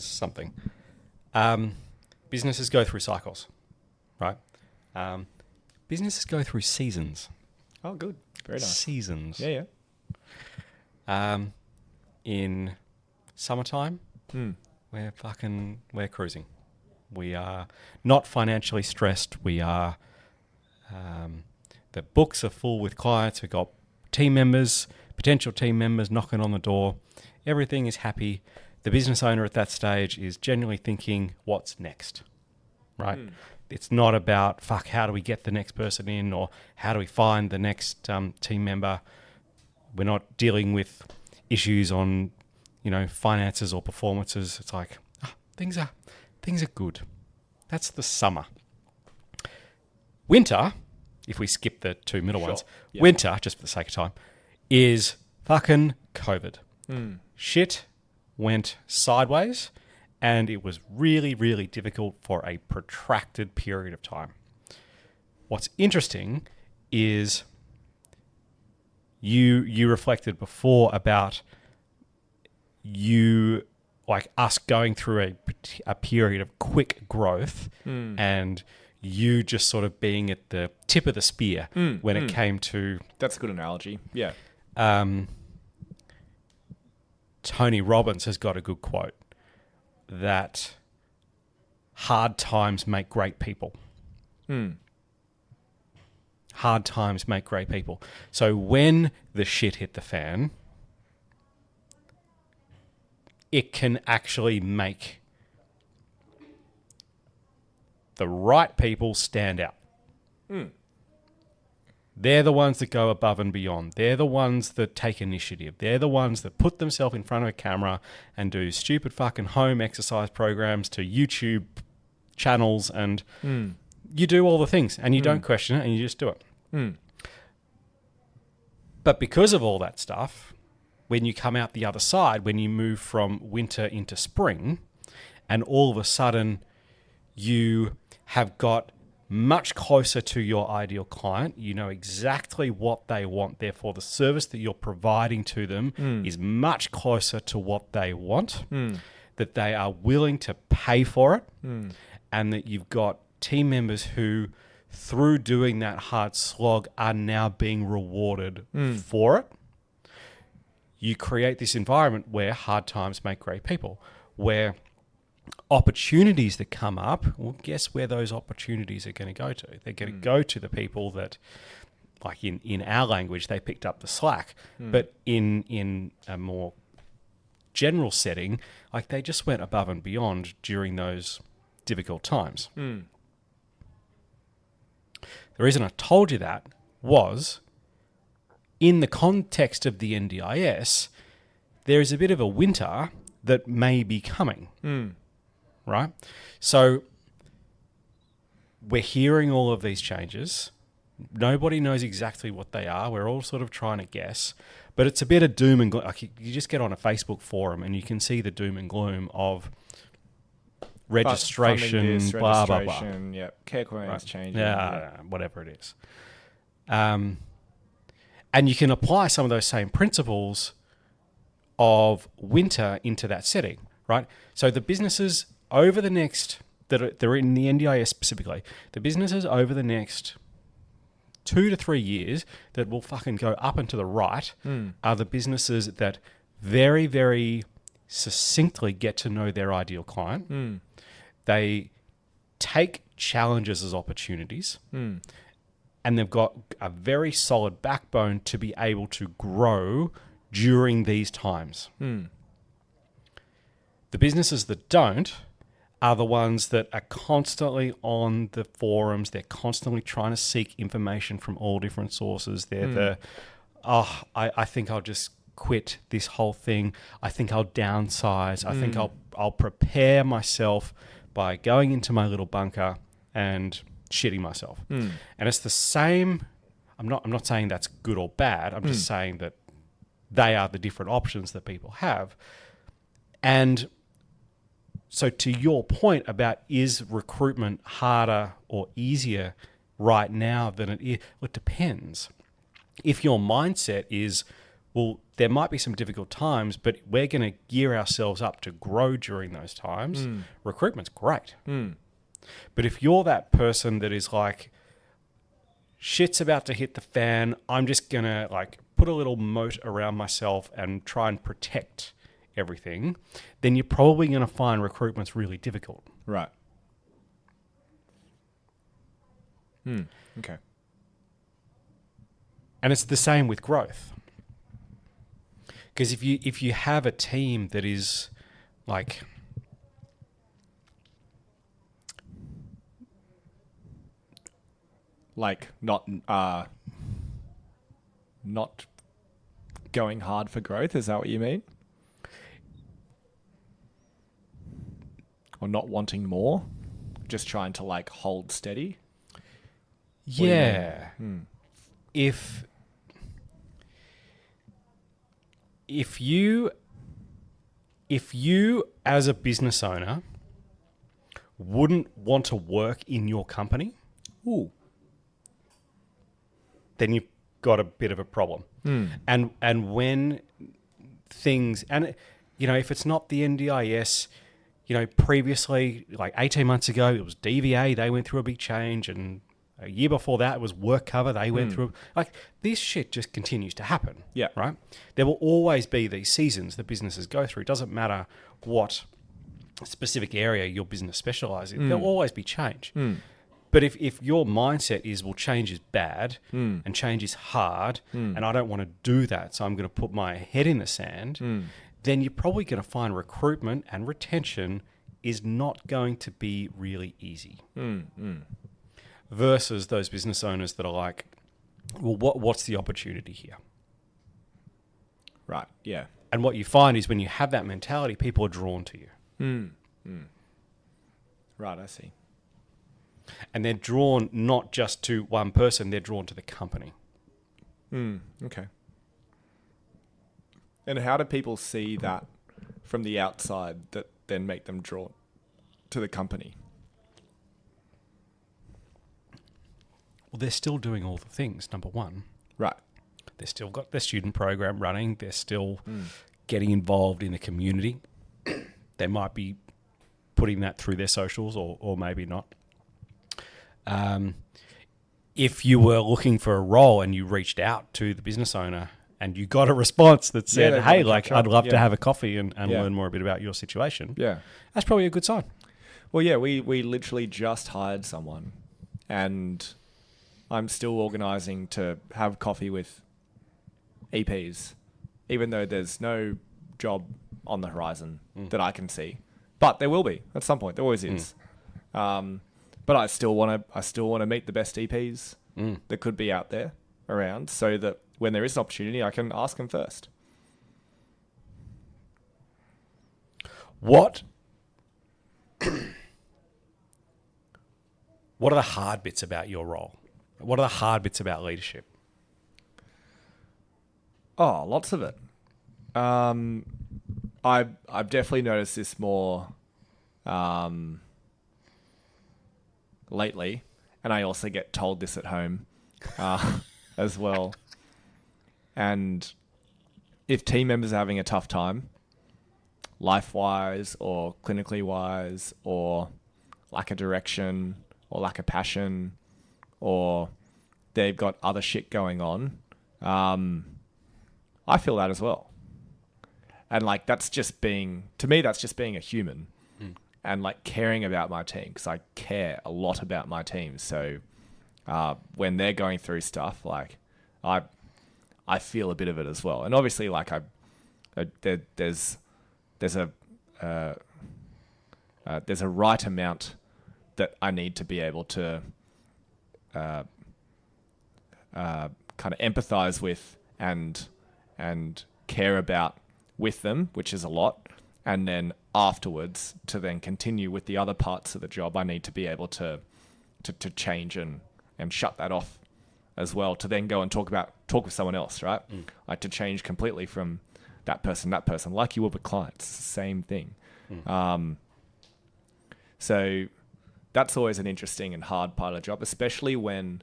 something. Businesses go through cycles, right? Businesses go through seasons. Oh, good. Very nice. Seasons. Yeah. In summertime, we're cruising. We are not financially stressed. We are, the books are full with clients. We've got team members, potential team members knocking on the door. Everything is happy. The business owner at that stage is genuinely thinking, what's next, right? It's not about, how do we get the next person in, or how do we find the next team member? We're not dealing with issues on, finances or performances. It's like, things are good. That's the summer. Winter, if we skip the two middle ones, winter, just for the sake of time, is fucking COVID. Shit went sideways, and it was really, really difficult for a protracted period of time. What's interesting is you reflected before about us going through a period of quick growth and you just sort of being at the tip of the spear when it came to... That's a good analogy. Yeah. Tony Robbins has got a good quote that hard times make great people. Hard times make great people. So when the shit hit the fan, it can actually make the right people stand out. They're the ones that go above and beyond. They're the ones that take initiative. They're the ones that put themselves in front of a camera and do stupid fucking home exercise programs to YouTube channels, and you do all the things and you don't question it and you just do it. But because of all that stuff, when you come out the other side, when you move from winter into spring, and all of a sudden you have got much closer to your ideal client, you know exactly what they want, therefore the service that you're providing to them is much closer to what they want, that they are willing to pay for it, and that you've got team members who, through doing that hard slog, are now being rewarded for it. You create this environment where hard times make great people, where opportunities that come up, well, guess where those opportunities are going to go to? They're going to go to the people that, like in our language, they picked up the slack. But in a more general setting, like they just went above and beyond during those difficult times. The reason I told you that was, in the context of the NDIS, there is a bit of a winter that may be coming, right? So we're hearing all of these changes. Nobody knows exactly what they are. We're all sort of trying to guess, but it's a bit of doom and gloom. Like you just get on a Facebook forum and you can see the doom and gloom of registration, blah, blah, blah. Yeah, care quotients changing. Yeah, whatever it is. And you can apply some of those same principles of winter into that setting, right? So the businesses over the next, they're in the NDIS specifically, the businesses over the next 2 to 3 years that will fucking go up and to the right are the businesses that very, very succinctly get to know their ideal client. They take challenges as opportunities, and they've got a very solid backbone to be able to grow during these times. The businesses that don't are the ones that are constantly on the forums. They're constantly trying to seek information from all different sources. They're I think I'll just quit this whole thing. I think I'll downsize. I think I'll prepare myself by going into my little bunker and shitting myself. And it's the same. I'm not saying that's good or bad. I'm just saying that they are the different options that people have. And so to your point about, is recruitment harder or easier right now than it is? Well, it depends. If your mindset is, well, there might be some difficult times, but we're going to gear ourselves up to grow during those times, recruitment's great. But if you're that person that is like, shit's about to hit the fan, I'm just going to like put a little moat around myself and try and protect everything, then you're probably going to find recruitment's really difficult. Right. Okay. And it's the same with growth. Because if you have a team that is like not going hard for growth, is that what you mean? Or not wanting more, just trying to like hold steady? Yeah. If you if you, as a business owner, wouldn't want to work in your company, Ooh. then you've got a bit of a problem. And when things, and if it's not the NDIS, previously, like 18 months ago, it was DVA. They went through a big change, and a year before that, it was work cover. They went through, like, this shit just continues to happen. Yeah. Right? There will always be these seasons that businesses go through. It doesn't matter what specific area your business specializes in. There'll always be change. But if your mindset is, well, change is bad and change is hard and I don't want to do that, so I'm going to put my head in the sand, then you're probably going to find recruitment and retention is not going to be really easy. Versus those business owners that are like, well, what's the opportunity here? Right, yeah. And what you find is when you have that mentality, people are drawn to you. Right, I see. And they're drawn not just to one person, they're drawn to the company. Okay. And how do people see that from the outside that then make them drawn to the company? Well, they're still doing all the things, number one. Right. They've still got their student program running. They're still getting involved in the community. They might be putting that through their socials or maybe not. If you were looking for a role and you reached out to the business owner and you got a response that said, hey, like, I'd love to have a coffee and learn more a bit about your situation. Yeah. That's probably a good sign. Well, yeah, we literally just hired someone and I'm still organising to have coffee with EPs, even though there's no job on the horizon that I can see. But there will be at some point. There always is. But I still want to meet the best EPs that could be out there around, so that when there is an opportunity, I can ask them first. What are the hard bits about your role? What are the hard bits about leadership? Oh, lots of it. I've definitely noticed this more lately, and I also get told this at home as well. And if team members are having a tough time, life-wise or clinically wise, or lack of direction or lack of passion, or they've got other shit going on, I feel that as well. And like, that's just being a human and like caring about my team, because I care a lot about my team. So when they're going through stuff, like I feel a bit of it as well. And obviously, like there's a right amount that I need to be able to kind of empathize with and care about with them, which is a lot. And then afterwards, to then continue with the other parts of the job, I need to be able to change and shut that off as well, to then go and talk with someone else, right? Like to change completely from that person, like you would with clients, same thing. So that's always an interesting and hard part of the job, especially when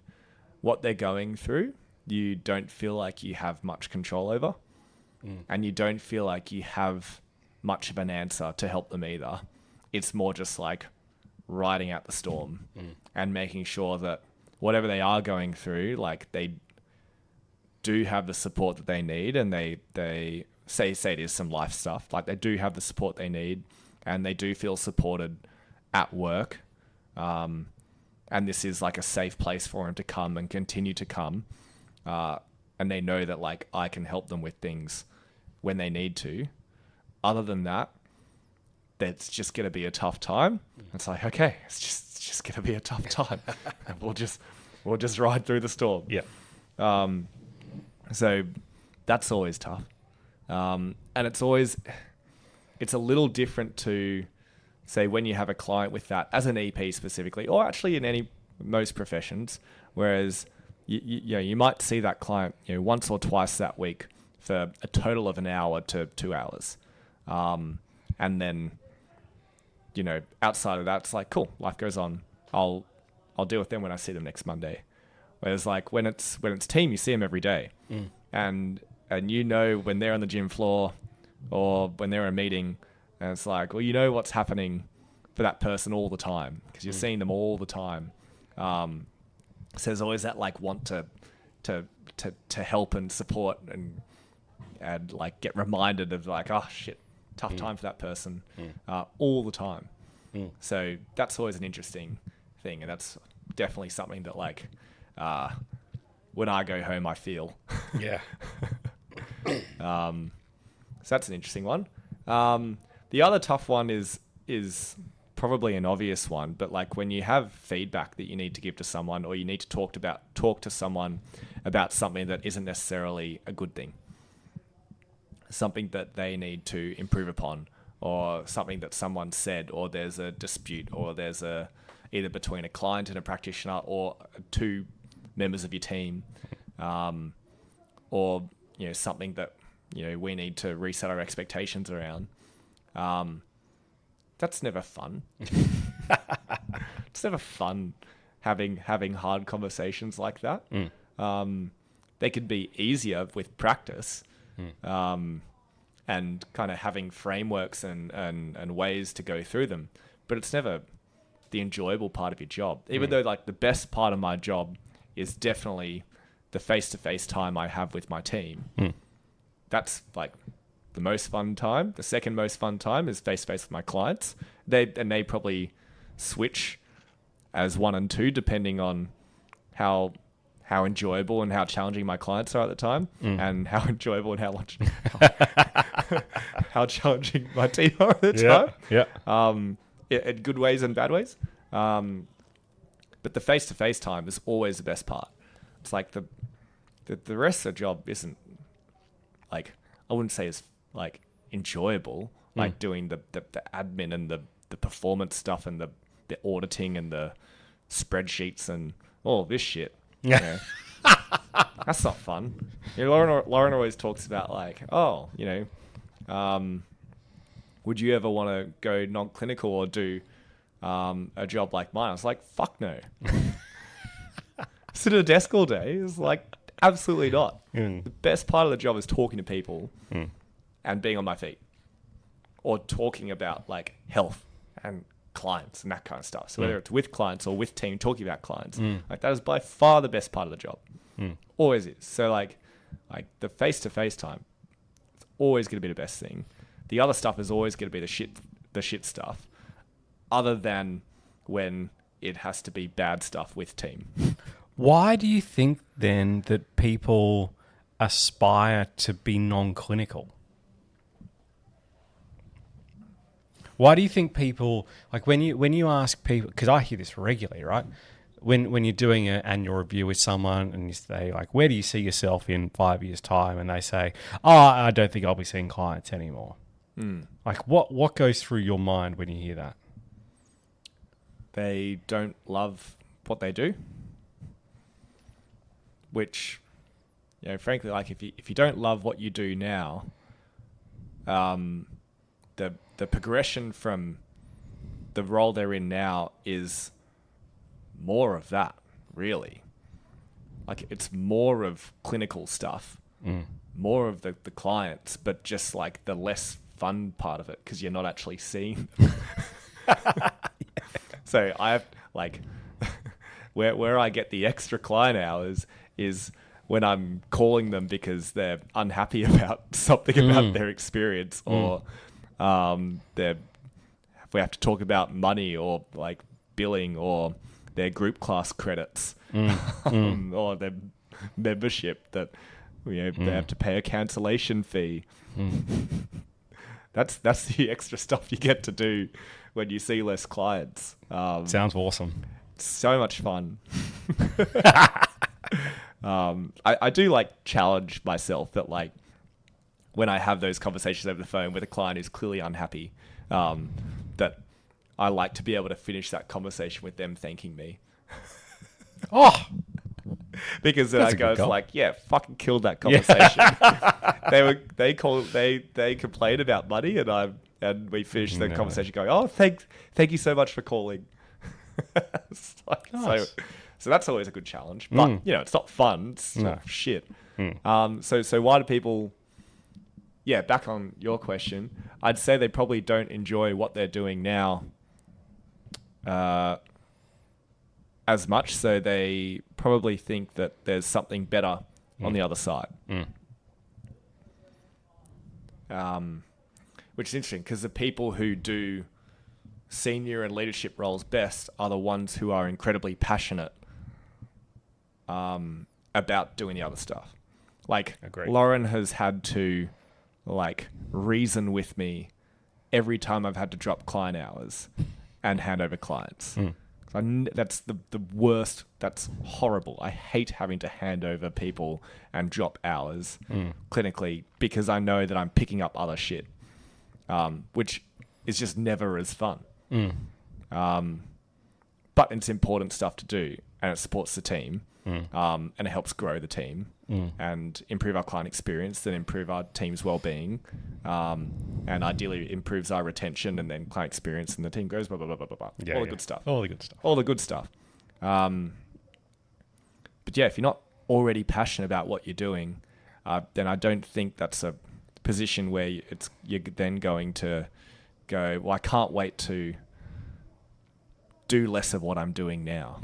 what they're going through, you don't feel like you have much control over, and you don't feel like you have much of an answer to help them either. It's more just like riding out the storm and making sure that whatever they are going through, like they do have the support that they need, and they say it is some life stuff, like they do have the support they need, and they do feel supported at work. And this is like a safe place for them to come and continue to come. And they know that like I can help them with things when they need to. Other than that, that's just going to be a tough time. It's like, okay, it's just going to be a tough time. And we'll just ride through the storm. Yeah. So that's always tough. And it's a little different to say when you have a client with that as an EP specifically, or actually in most professions, whereas you might see that client once or twice that week for a total of an hour to 2 hours. And then, outside of that, it's like, cool, life goes on. I'll deal with them when I see them next Monday. Whereas like when it's team, you see them every day. And when they're on the gym floor or when they're in a meeting, and it's like, well, what's happening for that person all the time because you're seeing them all the time. So there's always that like want to help and support and like get reminded of like, oh shit, tough time for that person all the time. So that's always an interesting thing, and that's definitely something that like when I go home I feel. Yeah. So that's an interesting one. The other tough one is probably an obvious one, but like when you have feedback that you need to give to someone, or you need to talk to someone about something that isn't necessarily a good thing, something that they need to improve upon, or something that someone said, or there's a dispute, or there's either between a client and a practitioner, or two members of your team, or something that we need to reset our expectations around. That's never fun. It's never fun having hard conversations like that. They could be easier with practice, and kind of having frameworks and ways to go through them. But it's never the enjoyable part of your job. Even though like the best part of my job is definitely the face-to-face time I have with my team. That's like the most fun time. The second most fun time is face-to-face with my clients. They probably switch as 1 and 2 depending on how enjoyable and how challenging my clients are at the time, and how enjoyable and how challenging my team are at the time. Yeah. In good ways and bad ways. But the face-to-face time is always the best part. It's like the rest of the job isn't like, I wouldn't say it's like enjoyable, like doing the admin and the performance stuff and the auditing and the spreadsheets and all this shit. Yeah. That's not fun. Lauren always talks about like, would you ever want to go non-clinical or do a job like mine? I was like, fuck no. Sit at a desk all day is like, absolutely not. The best part of the job is talking to people and being on my feet, or talking about like health and clients and that kind of stuff. So whether it's with clients or with team, talking about clients, like that is by far the best part of the job. Always is. So like the face-to-face time, it's always going to be the best thing. The other stuff is always going to be the shit stuff, other than when it has to be bad stuff with team. Why do you think then that people aspire to be non-clinical? Why do you think people, like when you ask people, because I hear this regularly, right? When you're doing an annual review with someone and you say like, where do you see yourself in 5 years' time? And they say, I don't think I'll be seeing clients anymore. Like what goes through your mind when you hear that? They don't love what they do. Which, frankly, like if you don't love what you do now, the progression from the role they're in now is more of that, really. Like it's more of clinical stuff, more of the clients, but just like the less fun part of it because you're not actually seeing them. So I have like where I get the extra client hours is when I'm calling them because they're unhappy about something about their experience, or we have to talk about money or like billing or their group class credits, or their membership that they have to pay a cancellation fee. That's the extra stuff you get to do when you see less clients. Sounds awesome. It's so much fun. I do like challenge myself that like when I have those conversations over the phone with a client who's clearly unhappy, that I like to be able to finish that conversation with them thanking me. Because then I go, it's like, yeah, fucking killed that conversation. Yeah. They complained about money, and and we finish the No. conversation going, "Oh, thank you so much for calling." It's like, Nice. so that's always a good challenge, but it's not fun. It's No. shit. So why do people? Yeah, back on your question, I'd say they probably don't enjoy what they're doing now as much. So they probably think that there's something better on the other side. Which is interesting because the people who do senior and leadership roles best are the ones who are incredibly passionate about doing the other stuff. Like, Agreed. Lauren has had to reason with me every time I've had to drop client hours and hand over clients. That's the worst. That's horrible. I hate having to hand over people and drop hours clinically because I know that I'm picking up other shit, which is just never as fun. But it's important stuff to do, and it supports the team, and it helps grow the team and improve our client experience, then improve our team's well-being, and ideally improves our retention and then client experience, and the team grows, blah, blah, blah, blah, blah. Yeah, All the good stuff. All the good stuff. All the good stuff. But yeah, if you're not already passionate about what you're doing, then I don't think that's a position where you're then going to go, well, I can't wait to do less of what I'm doing now.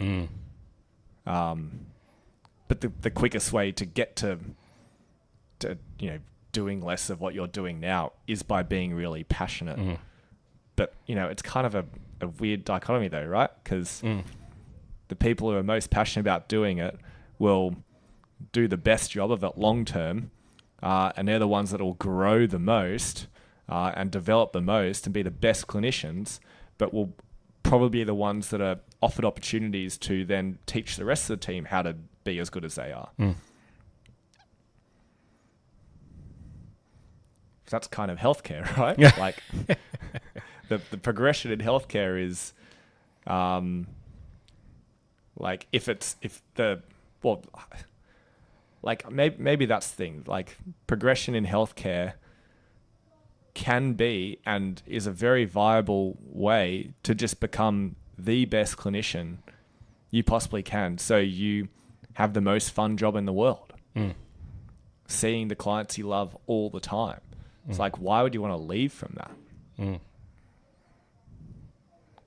But the quickest way to get to doing less of what you're doing now is by being really passionate. But it's kind of a weird dichotomy though, right? Because the people who are most passionate about doing it will do the best job of it long term, and they're the ones that will grow the most and develop the most and be the best clinicians, but will probably be the ones that are offered opportunities to then teach the rest of the team how to be as good as they are. That's kind of healthcare, right? Like the progression in healthcare is maybe that's the thing. Like, progression in healthcare can be and is a very viable way to just become the best clinician you possibly can. So you have the most fun job in the world, seeing the clients you love all the time. It's like, why would you want to leave from that?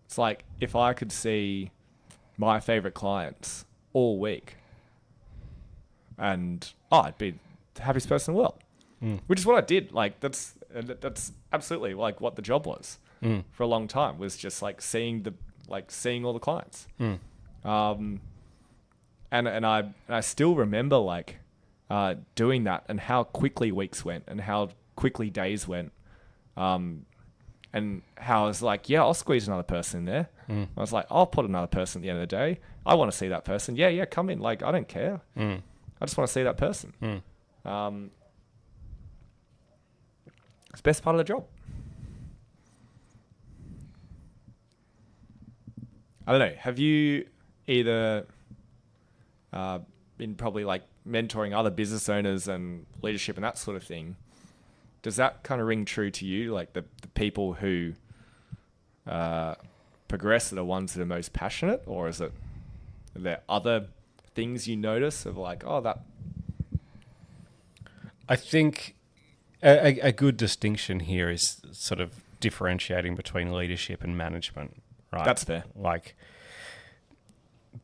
It's like, if I could see my favorite clients all week and I'd be the happiest person in the world, which is what I did. Like, that's absolutely like what the job was for a long time, was just like seeing all the clients. And I still remember doing that and how quickly weeks went and how quickly days went, and how I was like, yeah, I'll squeeze another person in there. I was like, I'll put another person at the end of the day. I want to see that person. Yeah, come in. Like, I don't care. I just want to see that person. It's the best part of the job. I don't know. Have you either been probably like mentoring other business owners and leadership and that sort of thing? Does that kind of ring true to you? Like the people who progress are the ones that are most passionate, or are there other things you notice of like, oh, that? I think a good distinction here is sort of differentiating between leadership and management, right? That's fair. Like,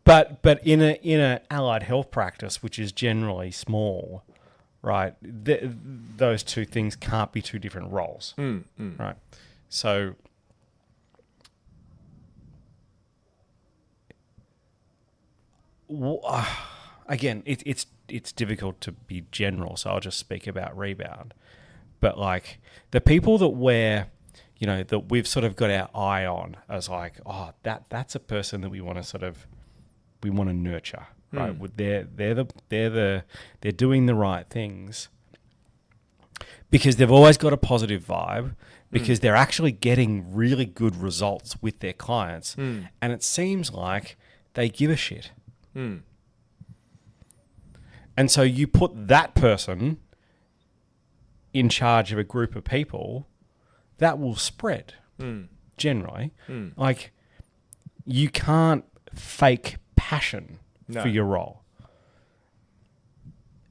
but in a allied health practice, which is generally small, right? Those two things can't be two different roles, right? So, again, it's difficult to be general, so I'll just speak about Rebound. But like the people that that we've sort of got our eye on as like, oh, that's a person that we want to nurture, right? They're doing the right things because they've always got a positive vibe, because they're actually getting really good results with their clients, and it seems like they give a shit. And so you put that person in charge of a group of people that will spread generally. Like, you can't fake passion No. for your role.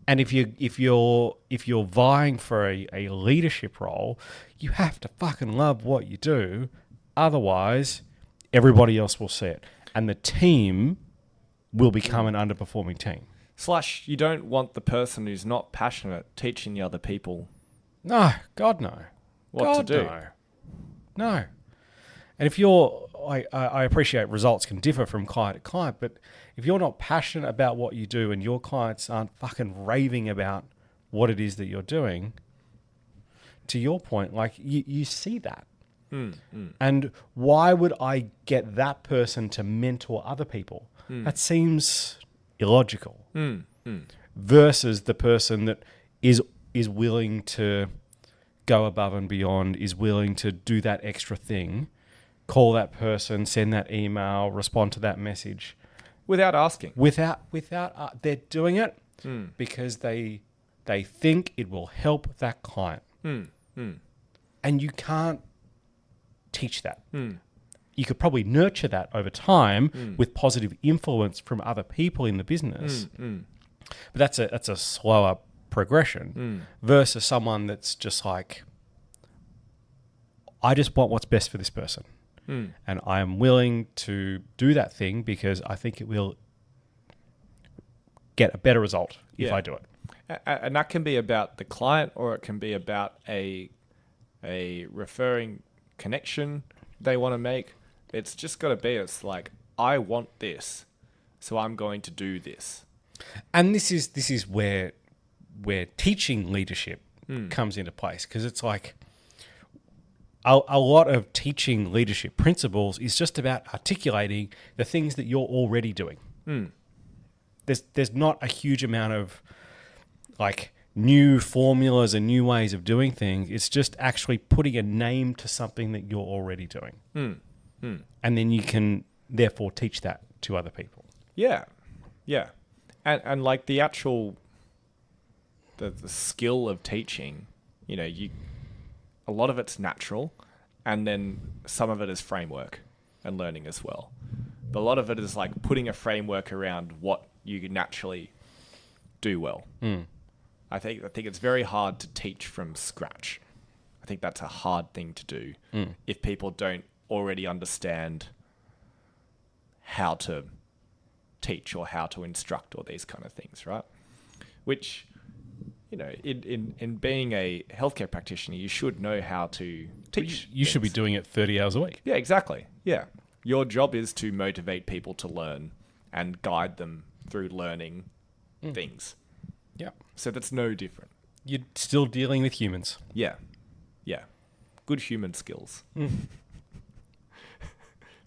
And if you're vying for a leadership role, you have to fucking love what you do. Otherwise, everybody else will see it, and the team will become an underperforming team. / you don't want the person who's not passionate teaching the other people No, God no. what to do. No. And if you're, I appreciate results can differ from client to client, but if you're not passionate about what you do and your clients aren't fucking raving about what it is that you're doing, to your point, like, you see that. And why would I get that person to mentor other people? That seems illogical. Versus the person that is willing to go above and beyond, is willing to do that extra thing, call that person, send that email, respond to that message. Without asking. They're doing it because they think it will help that client. And you can't teach that. You could probably nurture that over time with positive influence from other people in the business. But that's a slower progression versus someone that's just like, I just want what's best for this person. And I am willing to do that thing because I think it will get a better result if I do it. And that can be about the client, or it can be about a referring connection they want to make. It's just got to be, it's like, I want this, so I'm going to do this. And this is where teaching leadership comes into place, because it's like a lot of teaching leadership principles is just about articulating the things that you're already doing. There's not a huge amount of like new formulas and new ways of doing things. It's just actually putting a name to something that you're already doing. And then you can therefore teach that to other people. Yeah. And like the actual the skill of teaching, a lot of it's natural, and then some of it is framework and learning as well. But a lot of it is like putting a framework around what you naturally do well. I think it's very hard to teach from scratch. I think that's a hard thing to do if people don't already understand how to teach or how to instruct or these kind of things, right? Which, in being a healthcare practitioner, you should know how to teach. You should be doing it 30 hours a week. Yeah, exactly. Yeah. Your job is to motivate people to learn and guide them through learning things. Yeah. So that's no different. You're still dealing with humans. Yeah. Good human skills.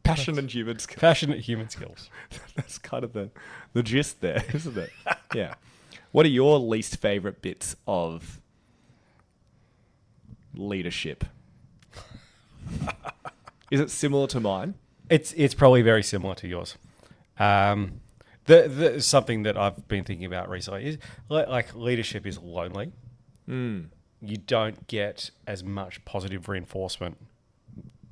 Passionate human skills. Passionate human skills. That's kind of the gist there, isn't it? Yeah. What are your least favorite bits of leadership? Is it similar to mine? It's probably very similar to yours. The something that I've been thinking about recently is like leadership is lonely. You don't get as much positive reinforcement.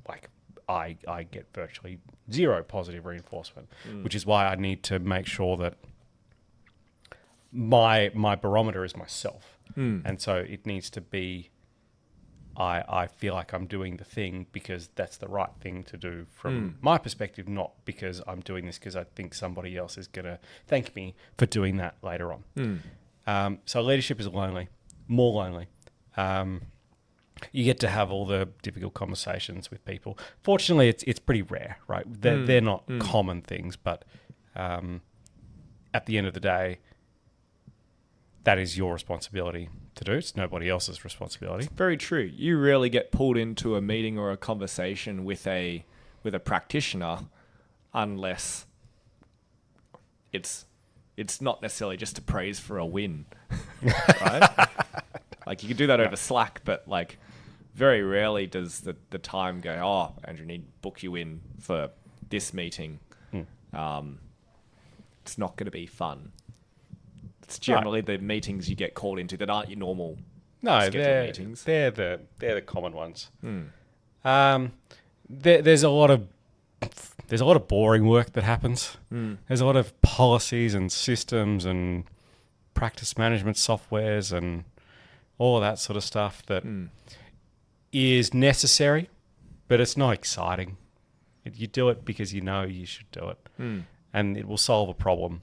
Like I get virtually zero positive reinforcement, which is why I need to make sure that my barometer is myself. And so it needs to be, I feel like I'm doing the thing because that's the right thing to do from my perspective, not because I'm doing this because I think somebody else is going to thank me for doing that later on. So leadership is lonely, more lonely. You get to have all the difficult conversations with people. Fortunately, it's pretty rare, right? They're not common things, but at the end of the day, that is your responsibility to do. It's nobody else's responsibility. Very true. You rarely get pulled into a meeting or a conversation with a practitioner unless it's not necessarily just to praise for a win, right? Like you can do that over Slack, but like very rarely does the time go, oh, Andrew, need to book you in for this meeting. It's not going to be fun. It's generally the meetings you get called into that aren't your normal scheduled meetings. They're the common ones. There's a lot of boring work that happens. There's a lot of policies and systems and practice management softwares and all that sort of stuff that is necessary, but it's not exciting. You do it because you know you should do it, and it will solve a problem.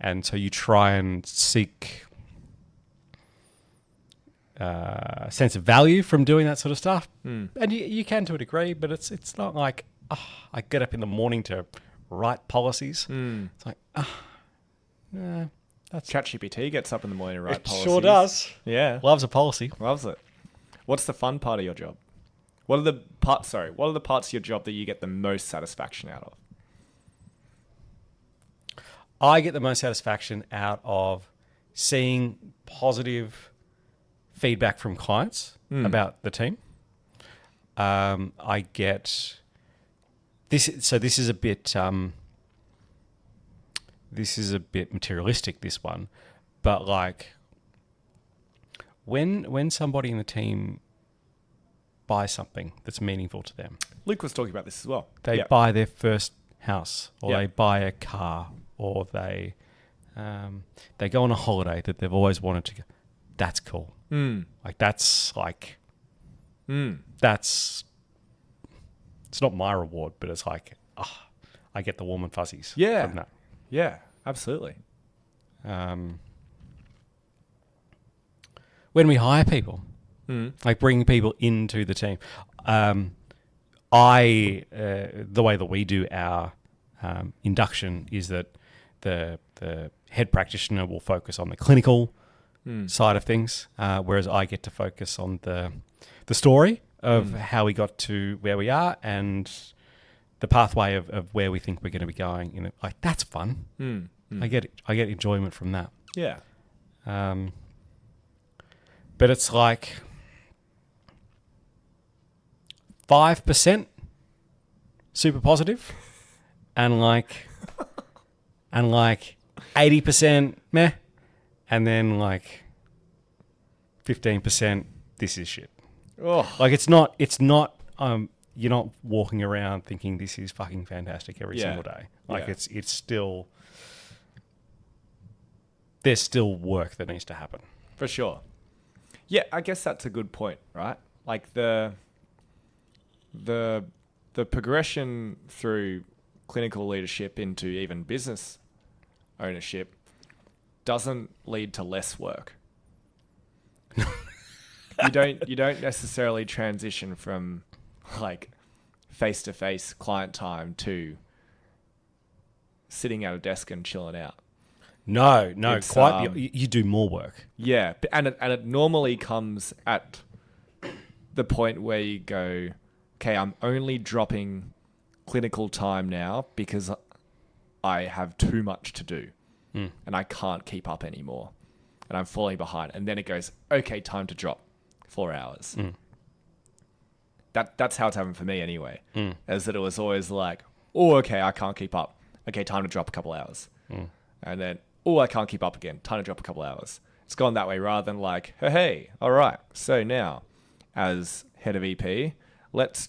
And so you try and seek a sense of value from doing that sort of stuff. And you can to a degree, but it's not like, I get up in the morning to write policies. It's like, that's... ChatGPT gets up in the morning to write policies. Sure does. Yeah. Loves a policy. Loves it. What's the fun part of your job? What are the parts of your job that you get the most satisfaction out of? I get the most satisfaction out of seeing positive feedback from clients about the team. I get this. So this is a bit. This is a bit materialistic. This one, but like when somebody in the team buys something that's meaningful to them, Luke was talking about this as well. they buy their first house, or Yeah. they buy a car, or they go on a holiday that they've always wanted to go. That's cool. That's it's not my reward, but it's like, I get the warm and fuzzies from that. Yeah, absolutely. When we hire people, like bringing people into the team, the way that we do our induction is that the head practitioner will focus on the clinical side of things, whereas I get to focus on the story of how we got to where we are and the pathway of where we think we're going to be going. You know, like that's fun. I get enjoyment from that. Yeah. But it's like 5% super positive, and like 80% meh, and then like 15% this is shit. Oh, Like it's not you're not walking around thinking this is fucking fantastic every single day. Like it's still, there's still work that needs to happen. for sure. Yeah, I guess that's a good point, right? Like the progression through clinical leadership into even business ownership doesn't lead to less work. You don't necessarily transition from like face-to-face client time to sitting at a desk and chilling out. No, It's, quite. You do more work. Yeah, and it normally comes at the point where you go, okay, I'm only dropping clinical time now because I have too much to do and I can't keep up anymore and I'm falling behind. And then it goes, okay, time to drop 4 hours. That's how it's happened for me anyway. Is that it was always like, oh, okay, I can't keep up. Okay, time to drop a couple hours. And then, oh, I can't keep up again. Time to drop a couple hours. It's gone that way rather than like, hey, all right. So now, as head of EP, let's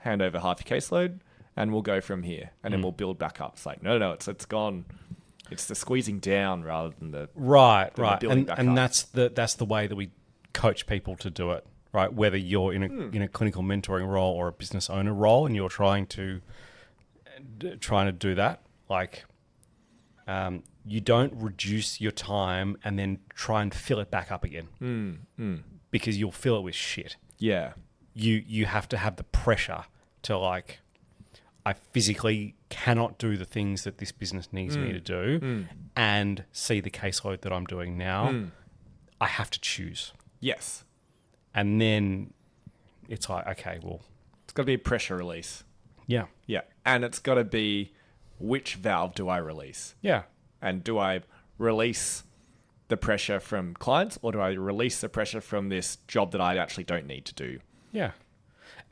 hand over half your caseload and we'll go from here. And then we'll build back up. It's like, no, it's gone. It's the squeezing down rather than the right. the building back And up. that's the way that we coach people to do it, right? Whether you're in a clinical mentoring role or a business owner role, and you're trying to do that, like you don't reduce your time and then try and fill it back up again, because you'll fill it with shit. Yeah. You have to have the pressure to like, I physically cannot do the things that this business needs me to do and see the caseload that I'm doing now. I have to choose. Yes. And then it's like, okay, well, It's got to be a pressure release. yeah. Yeah. And it's got to be, which valve do I release? Yeah. And do I release the pressure from clients or do I release the pressure from this job that I actually don't need to do? Yeah.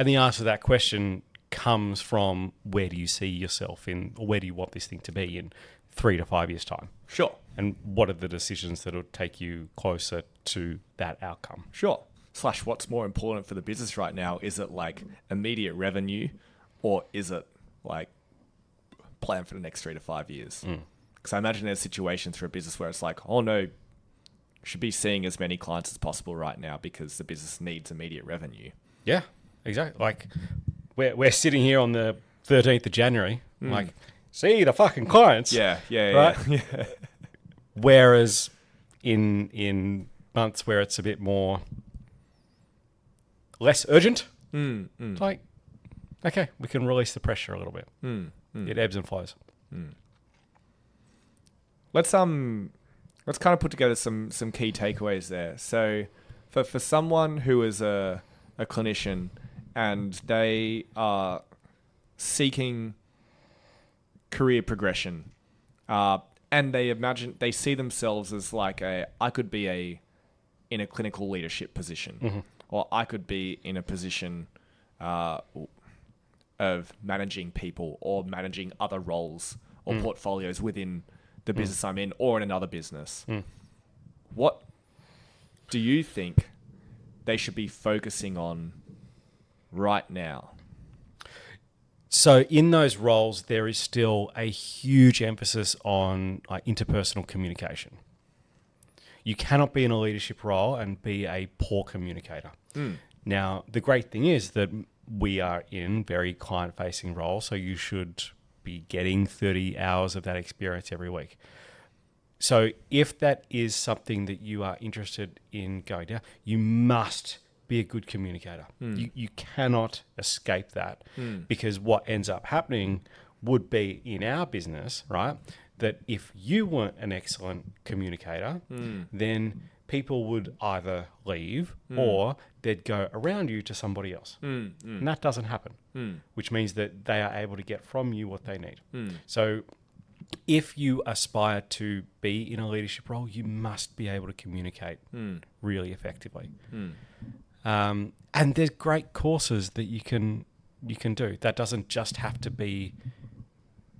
And the answer to that question comes from, where do you see yourself in, or where do you want this thing to be in 3 to 5 years' time? Sure. And what are the decisions that will take you closer to that outcome? Sure. / what's more important for the business right now? Is it like immediate revenue, or is it like plan for the next 3 to 5 years? Because I imagine there's situations for a business where it's like, oh no, should be seeing as many clients as possible right now because the business needs immediate revenue. Yeah, exactly. Like we're sitting here on the 13th of January, like, see the fucking clients. Yeah, Right? yeah. Whereas in months where it's a bit more less urgent, it's like, okay, we can release the pressure a little bit. It ebbs and flows. Let's kind of put together some key takeaways there. So for someone who is a clinician and they are seeking career progression, and they see themselves as like I could be in a clinical leadership position, or I could be in a position of managing people or managing other roles or portfolios within the business I'm in or in another business. What do you think they should be focusing on right now? So in those roles, there is still a huge emphasis on like interpersonal communication. You cannot be in a leadership role and be a poor communicator. Now, the great thing is that we are in very client-facing roles, so you should be getting 30 hours of that experience every week. So if that is something that you are interested in going down, you must be a good communicator. You cannot escape that, because what ends up happening would be in our business, right, that if you weren't an excellent communicator, then people would either leave or they'd go around you to somebody else. And that doesn't happen, which means that they are able to get from you what they need. So if you aspire to be in a leadership role, you must be able to communicate really effectively. And there's great courses that you can do. That doesn't just have to be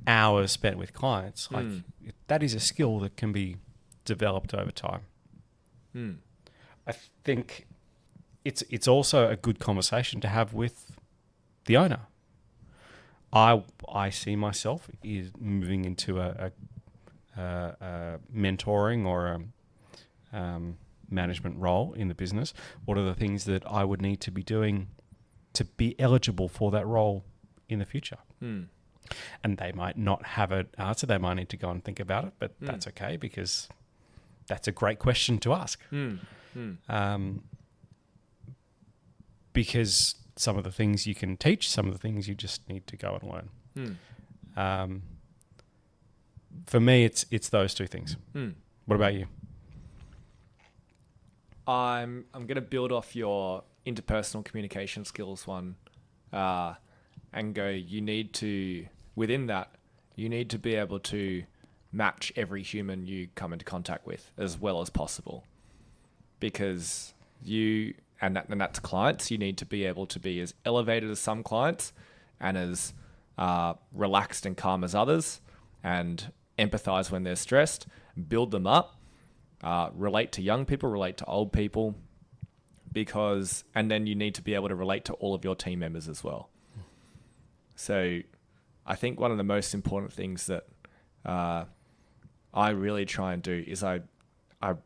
hours spent with clients. Like that is a skill that can be developed over time. I think it's also a good conversation to have with the owner. I see myself is moving into a mentoring or a management role in the business. What are the things that I would need to be doing to be eligible for that role in the future? And they might not have an answer. They might need to go and think about it, but that's okay, because that's a great question to ask. Because some of the things you can teach, some of the things you just need to go and learn. For me, it's those two things. What about you? I'm going to build off your interpersonal communication skills one, and go, within that, you need to be able to match every human you come into contact with as well as possible. Because and that's clients, you need to be able to be as elevated as some clients and as relaxed and calm as others, and empathize when they're stressed, build them up, relate to young people, relate to old people, and then you need to be able to relate to all of your team members as well. So I think one of the most important things that I really try and do is I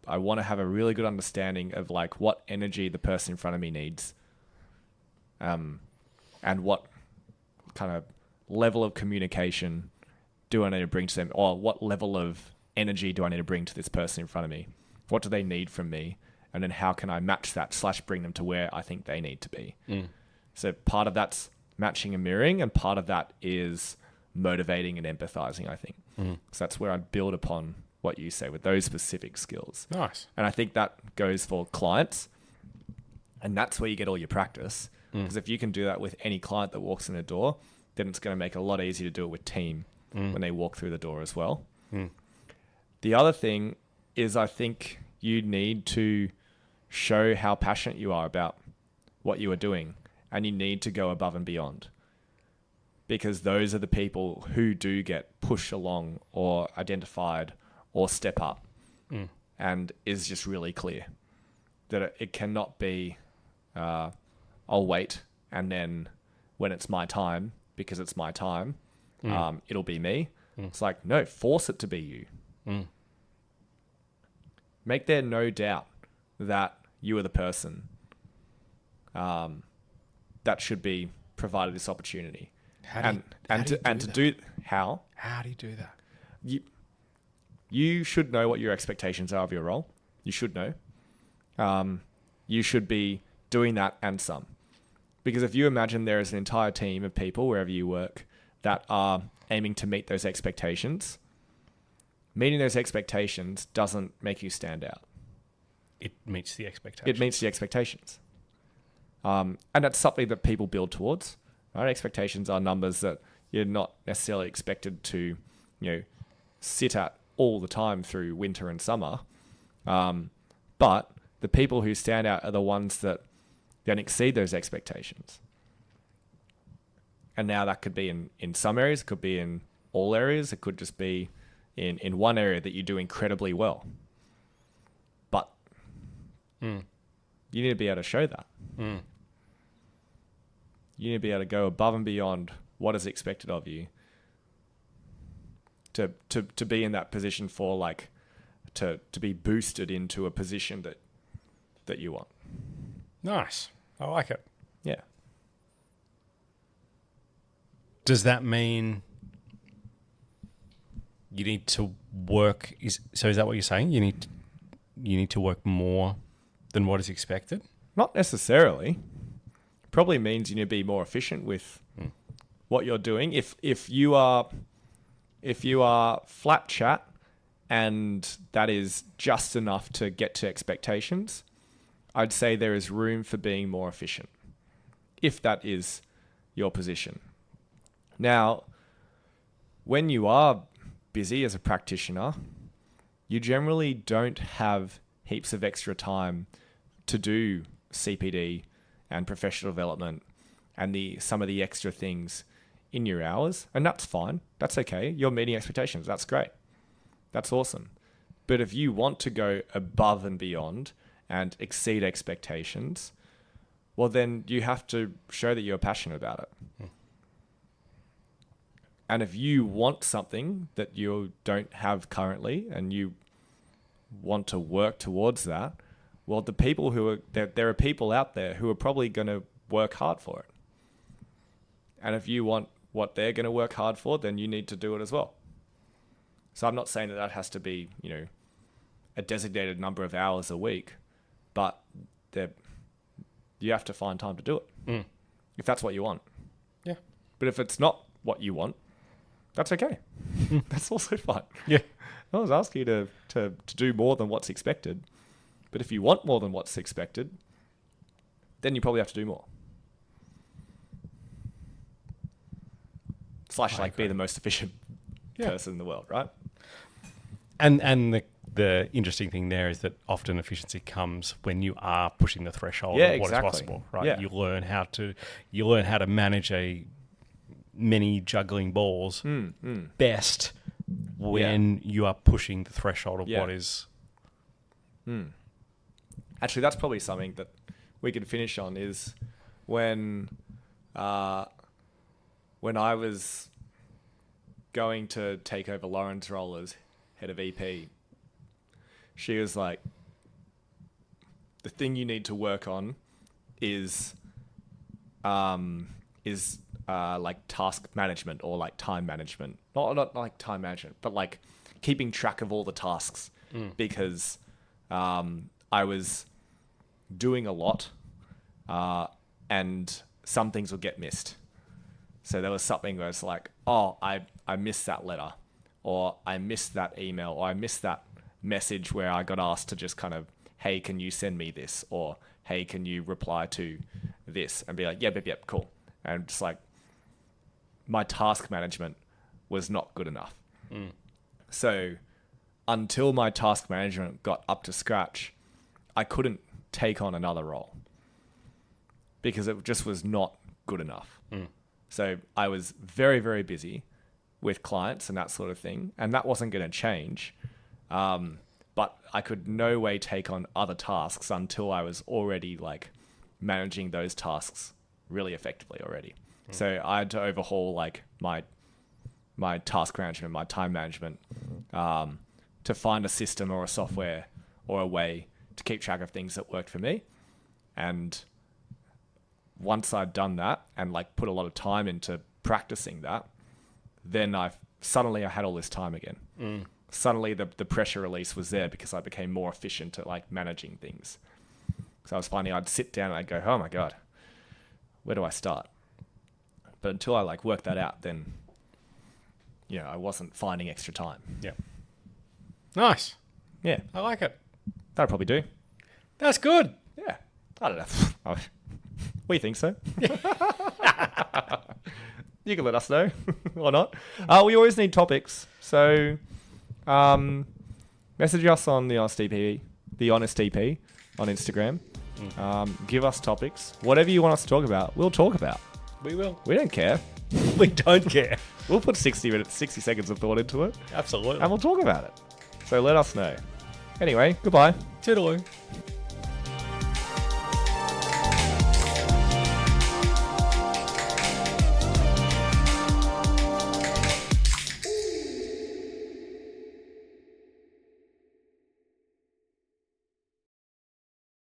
want to have a really good understanding of like what energy the person in front of me needs, and what kind of level of communication do I need to bring to them, or what level of energy do I need to bring to this person in front of me? What do they need from me? And then how can I match that / bring them to where I think they need to be? So part of that's matching and mirroring, and part of that is motivating and empathizing, I think. So that's where I build upon what you say with those specific skills. Nice. And I think that goes for clients, and that's where you get all your practice. Because if you can do that with any client that walks in the door, then it's going to make it a lot easier to do it with team when they walk through the door as well. The other thing is, I think you need to show how passionate you are about what you are doing, and you need to go above and beyond, because those are the people who do get pushed along or identified or step up, and is just really clear that it cannot be I'll wait, and then when it's my time, because it's my time, it'll be me. It's like, no, force it to be you. Make there no doubt that you are the person that should be provided this opportunity. How do you do that? You should know what your expectations are of your role. You should know. You should be doing that and some. Because if you imagine there is an entire team of people wherever you work that are aiming to meet those expectations, meeting those expectations doesn't make you stand out. It meets the expectations. It meets the expectations. And that's something that people build towards. Right? Expectations are numbers that you're not necessarily expected to, sit at all the time through winter and summer. But the people who stand out are the ones that then exceed those expectations. And now that could be in some areas, it could be in all areas, it could just be in one area that you do incredibly well. But you need to be able to show that. You need to be able to go above and beyond what is expected of you to be in that position for to be boosted into a position that you want. Nice. I like it. Yeah. Does that mean you need to work? Is that what you're saying? You need to work more than what is expected? Not necessarily. Probably means you need to be more efficient with what you're doing. If you are flat chat and that is just enough to get to expectations, I'd say there is room for being more efficient, if that is your position. Now, when you are busy as a practitioner, you generally don't have heaps of extra time to do CPD and professional development and some of the extra things in your hours. And that's fine. That's okay. You're meeting expectations. That's great. That's awesome. But if you want to go above and beyond and exceed expectations, well, then you have to show that you're passionate about it. And if you want something that you don't have currently and you want to work towards that, well, the people there are people out there who are probably going to work hard for it. And if you want what they're going to work hard for, then you need to do it as well. So I'm not saying that has to be, a designated number of hours a week, but you have to find time to do it if that's what you want. Yeah. But if it's not what you want, that's okay. That's also fine. Yeah. I was asking you to do more than what's expected. But if you want more than what's expected, then you probably have to do more. / be the most efficient person in the world, right? And the interesting thing there is that often efficiency comes when you are pushing the threshold of what is possible, right? Yeah. You learn how to manage many juggling balls best when you are pushing the threshold of what is. Actually, that's probably something that we can finish on is when I was going to take over Lauren's role as head of EP, she was like, the thing you need to work on is like task management or like time management. Not like time management, but like keeping track of all the tasks because I was doing a lot and some things would get missed. So there was something where it's like, oh, I missed that letter, or I missed that email, or I missed that message where I got asked to just kind of, hey, can you send me this? Or, hey, can you reply to this? And be like, yep, cool. And just like, my task management was not good enough. So until my task management got up to scratch, I couldn't take on another role because it just was not good enough. So I was very, very busy with clients and that sort of thing. And that wasn't going to change. But I could no way take on other tasks until I was already like managing those tasks really effectively already. So I had to overhaul like my task management, my time management, to find a system or a software or a way to keep track of things that worked for me. And once I'd done that and like put a lot of time into practicing that, then I had all this time again. Suddenly the pressure release was there because I became more efficient at like managing things. So I was finding I'd sit down and I'd go, oh my God, where do I start? But until I like worked that out, then, I wasn't finding extra time. Yeah. Nice. Yeah. I like it. That'd probably do. That's good. Yeah. I don't know. We think so. You can let us know or not. We always need topics. So message us on the Honest EP on Instagram. Give us topics. Whatever you want us to talk about, we'll talk about. We will. We don't care. We don't care. We'll put 60 seconds of thought into it. Absolutely. And we'll talk about it. So let us know. Anyway, goodbye. Toodaloo.